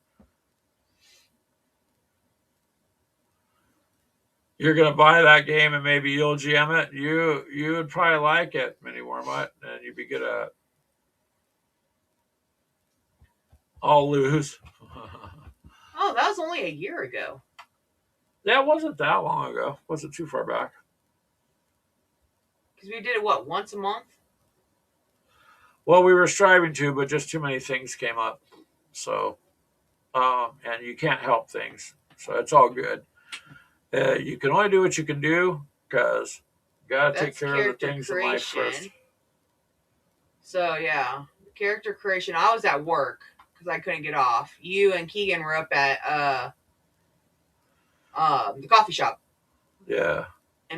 You're going to buy that game and maybe you'll GM it. You would probably like it, Mini Wormut, and you'd be good at it. I'll lose. Oh, that was only a year ago. Yeah, it wasn't that long ago. Wasn't too far back. Because we did it, once a month? Well, we were striving to, but just too many things came up. So, and you can't help things. So it's all good. You can only do what you can do because you got to take care of the things in life first. So, yeah. Character creation. I was at work because I couldn't get off. You and Keegan were up at the coffee shop. Yeah.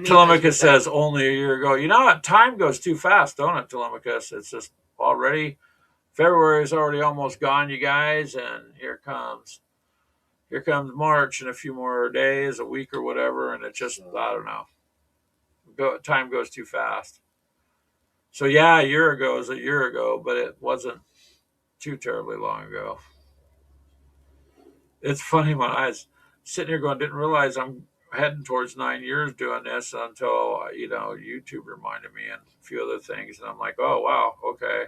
Telemachus says only a year ago. You know what? Time goes too fast, don't it, Telemachus? It's just already February is already almost gone, you guys, and here comes March in a few more days, a week or whatever, and it just I don't know. Time goes too fast. So yeah, a year ago is a year ago, but it wasn't too terribly long ago. It's funny when I was sitting here going, didn't realize I'm heading towards 9 years doing this until, YouTube reminded me and a few other things. And I'm like, oh, wow, okay.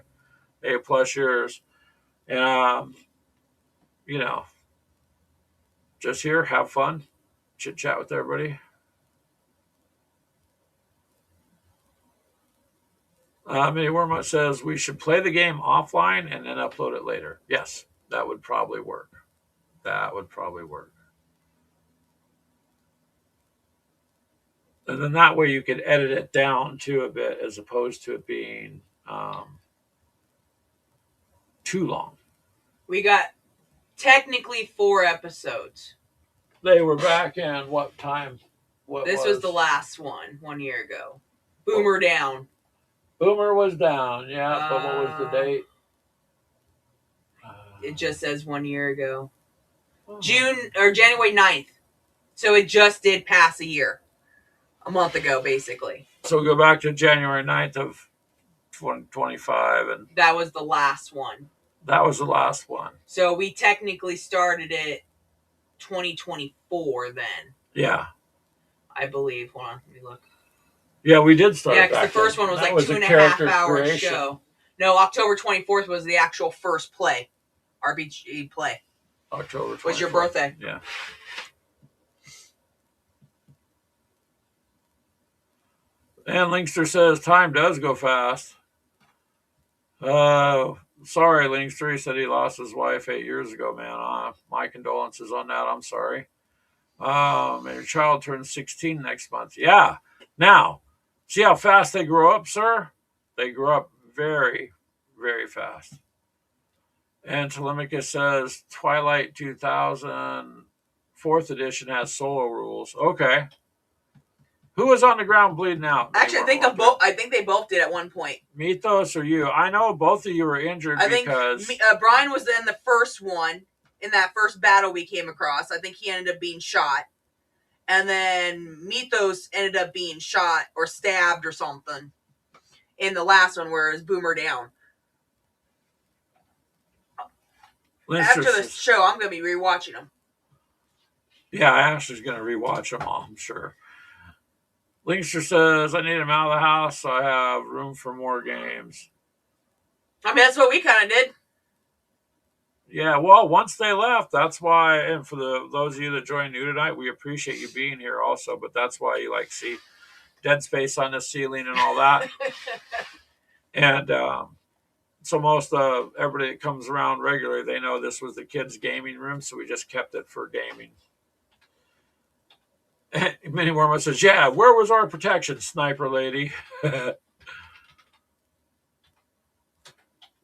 8+ years. And, you know, just here, have fun, chit chat with everybody. Mini Wormut says we should play the game offline and then upload it later. Yes, that would probably work. That would probably work. And then that way you could edit it down to a bit as opposed to it being too long. We got technically 4 episodes. They were back in what time? This was the last one 1 year ago. Boomer down. Boomer was down, yeah. But what was the date? It just says 1 year ago. January 9th. So it just did pass a year. A month ago, basically. So we go back to January 9th of 2025. And that was the last one. That was the last one. So we technically started it 2024 then. Yeah. I believe. Hold on, let me look. Yeah, we did start. Yeah, because the first one was like 2.5 hour show. No, October 24th was the actual first play. RPG play. October 24th. Was your birthday. Yeah. And Linkster says time does go fast. Sorry, Linkster. He said he lost his wife 8 years ago, man. My condolences on that. I'm sorry. And your child turns 16 next month. Yeah. Now, see how fast they grow up, sir? They grow up very, very fast. And Telemachus says Twilight 2000 4th edition has solo rules. Okay. Who was on the ground bleeding out? Actually, I think they both did at one point. Mythos or you? I know both of you were injured because Brian was in the first one, in that first battle we came across. I think he ended up being shot. And then Mythos ended up being shot or stabbed or something in the last one where it was Boomer down. After the show, I'm going to be rewatching them. Yeah, Ashley's going to rewatch them all, I'm sure. Linkster says, I need him out of the house so I have room for more games. I mean, that's what we kind of did. Yeah, well, once they left, that's why, and for those of you that joined new tonight, we appreciate you being here also, but that's why you see dead space on the ceiling and all that. And so most of everybody that comes around regularly, they know this was the kids' gaming room, so we just kept it for gaming. Mini Wormwood says, yeah, where was our protection, sniper lady?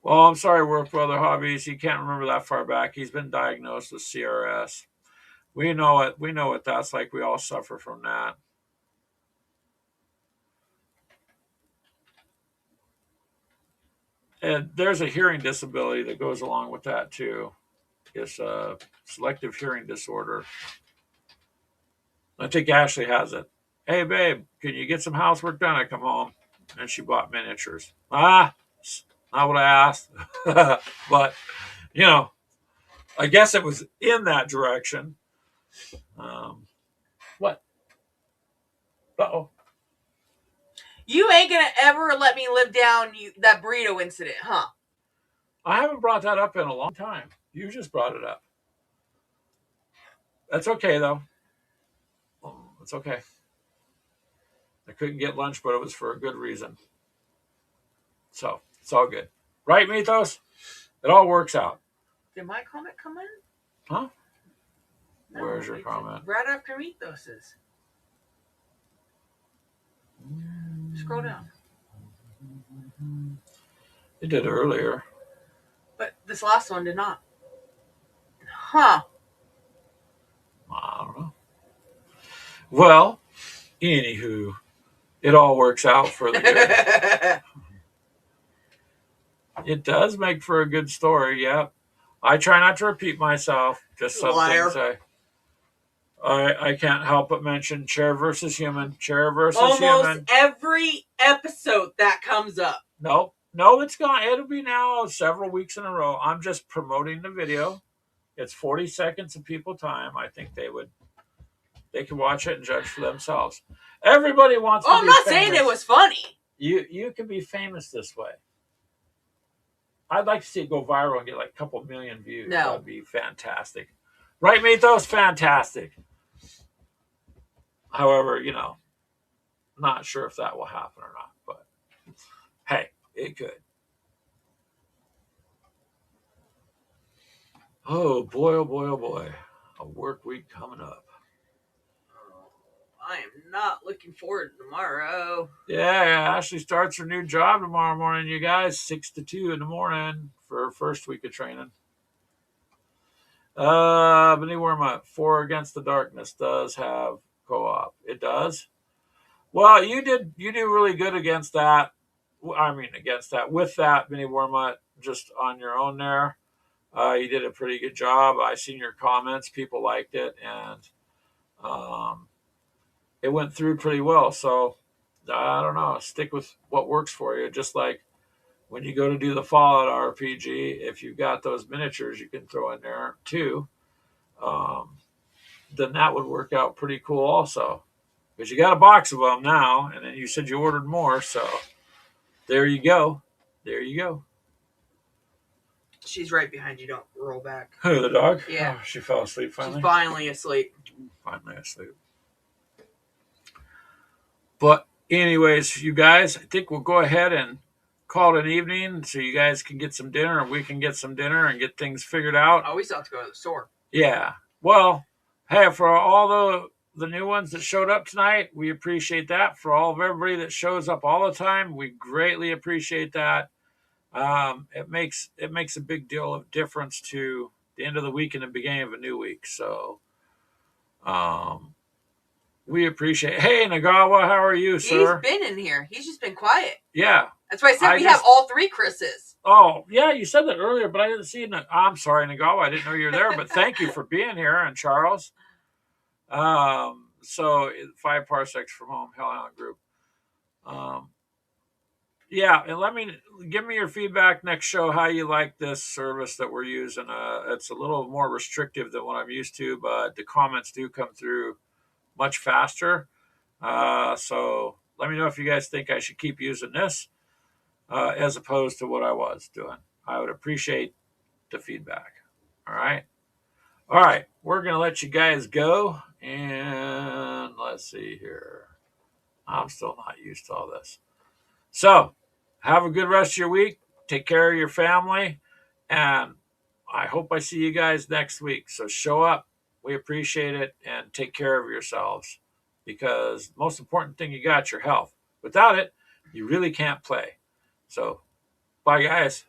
Well, I'm sorry, Work Brother Hobbies. He can't remember that far back. He's been diagnosed with CRS. We know it. We know what that's like. We all suffer from that. And there's a hearing disability that goes along with that, too. It's a selective hearing disorder. I think Ashley has it. Hey, babe, can you get some housework done? I come home. And she bought miniatures. Not what I asked. But, I guess it was in that direction. What? Uh-oh. You ain't going to ever let me live down that burrito incident, huh? I haven't brought that up in a long time. You just brought it up. That's okay, though. It's okay. I couldn't get lunch, but it was for a good reason. So, it's all good. Right, Mythos? It all works out. Did my comment come in? Huh? No, where's your comment? Right after Mythos's. Scroll down. It did earlier. But this last one did not. Huh. I don't know. Well, anywho, it all works out for the good. It does make for a good story, yep. I try not to repeat myself. Just some things I can't help but mention. Chair versus human. Chair versus human. Almost every episode that comes up. Nope. No, it's gone. It'll be now several weeks in a row. I'm just promoting the video. It's 40 seconds of people time. I think they would They can watch it and judge for themselves. Everybody wants to be I'm not famous. saying it was funny. You can be famous this way. I'd like to see it go viral and get like a couple million views. No. That'd be fantastic. Right, Mythos? Fantastic. However, not sure if that will happen or not. But hey, it could. Oh boy, oh boy, oh boy. A work week coming up. I am not looking forward to tomorrow. Yeah, Ashley starts her new job tomorrow morning, you guys. 6 to 2 in the morning for her first week of training. Benny Wormup, 4 Against the Darkness does have co-op. It does? Well, you do really good against that. With that, Benny Wormup, just on your own there. You did a pretty good job. I seen your comments. People liked it, and it went through pretty well. So, I don't know. Stick with what works for you. Just like when you go to do the Fallout RPG, if you've got those miniatures you can throw in there too, then that would work out pretty cool also. Because you got a box of them now, and then you said you ordered more, so there you go. There you go. She's right behind you. Don't roll back. Who, the dog? Yeah. Oh, she fell asleep finally? She's finally asleep. Finally asleep. But anyways, you guys, I think we'll go ahead and call it an evening so you guys can get some dinner and we can get some dinner and get things figured out. Oh, we still have to go to the store. Yeah. Well, hey, for all the new ones that showed up tonight, we appreciate that. For all of everybody that shows up all the time, we greatly appreciate that. It makes a big deal of difference to the end of the week and the beginning of a new week. So, we appreciate. Hey, Nagawa, how are you, sir? He's been in here. He's just been quiet. Yeah. That's why I said we have all 3 Chris's. Oh, yeah, you said that earlier, but I didn't see it. I'm sorry, Nagawa. I didn't know you were there, but thank you for being here, and Charles. So 5 parsecs from home, Hellhound Group. Yeah, and give me your feedback next show how you like this service that we're using. It's a little more restrictive than what I'm used to, but the comments do come through much faster. So let me know if you guys think I should keep using this as opposed to what I was doing. I would appreciate the feedback. All right. We're going to let you guys go. And let's see here. I'm still not used to all this. So have a good rest of your week. Take care of your family. And I hope I see you guys next week. So show up. We appreciate it. And take care of yourselves. Because the most important thing you got is your health. Without it, you really can't play. So, bye, guys.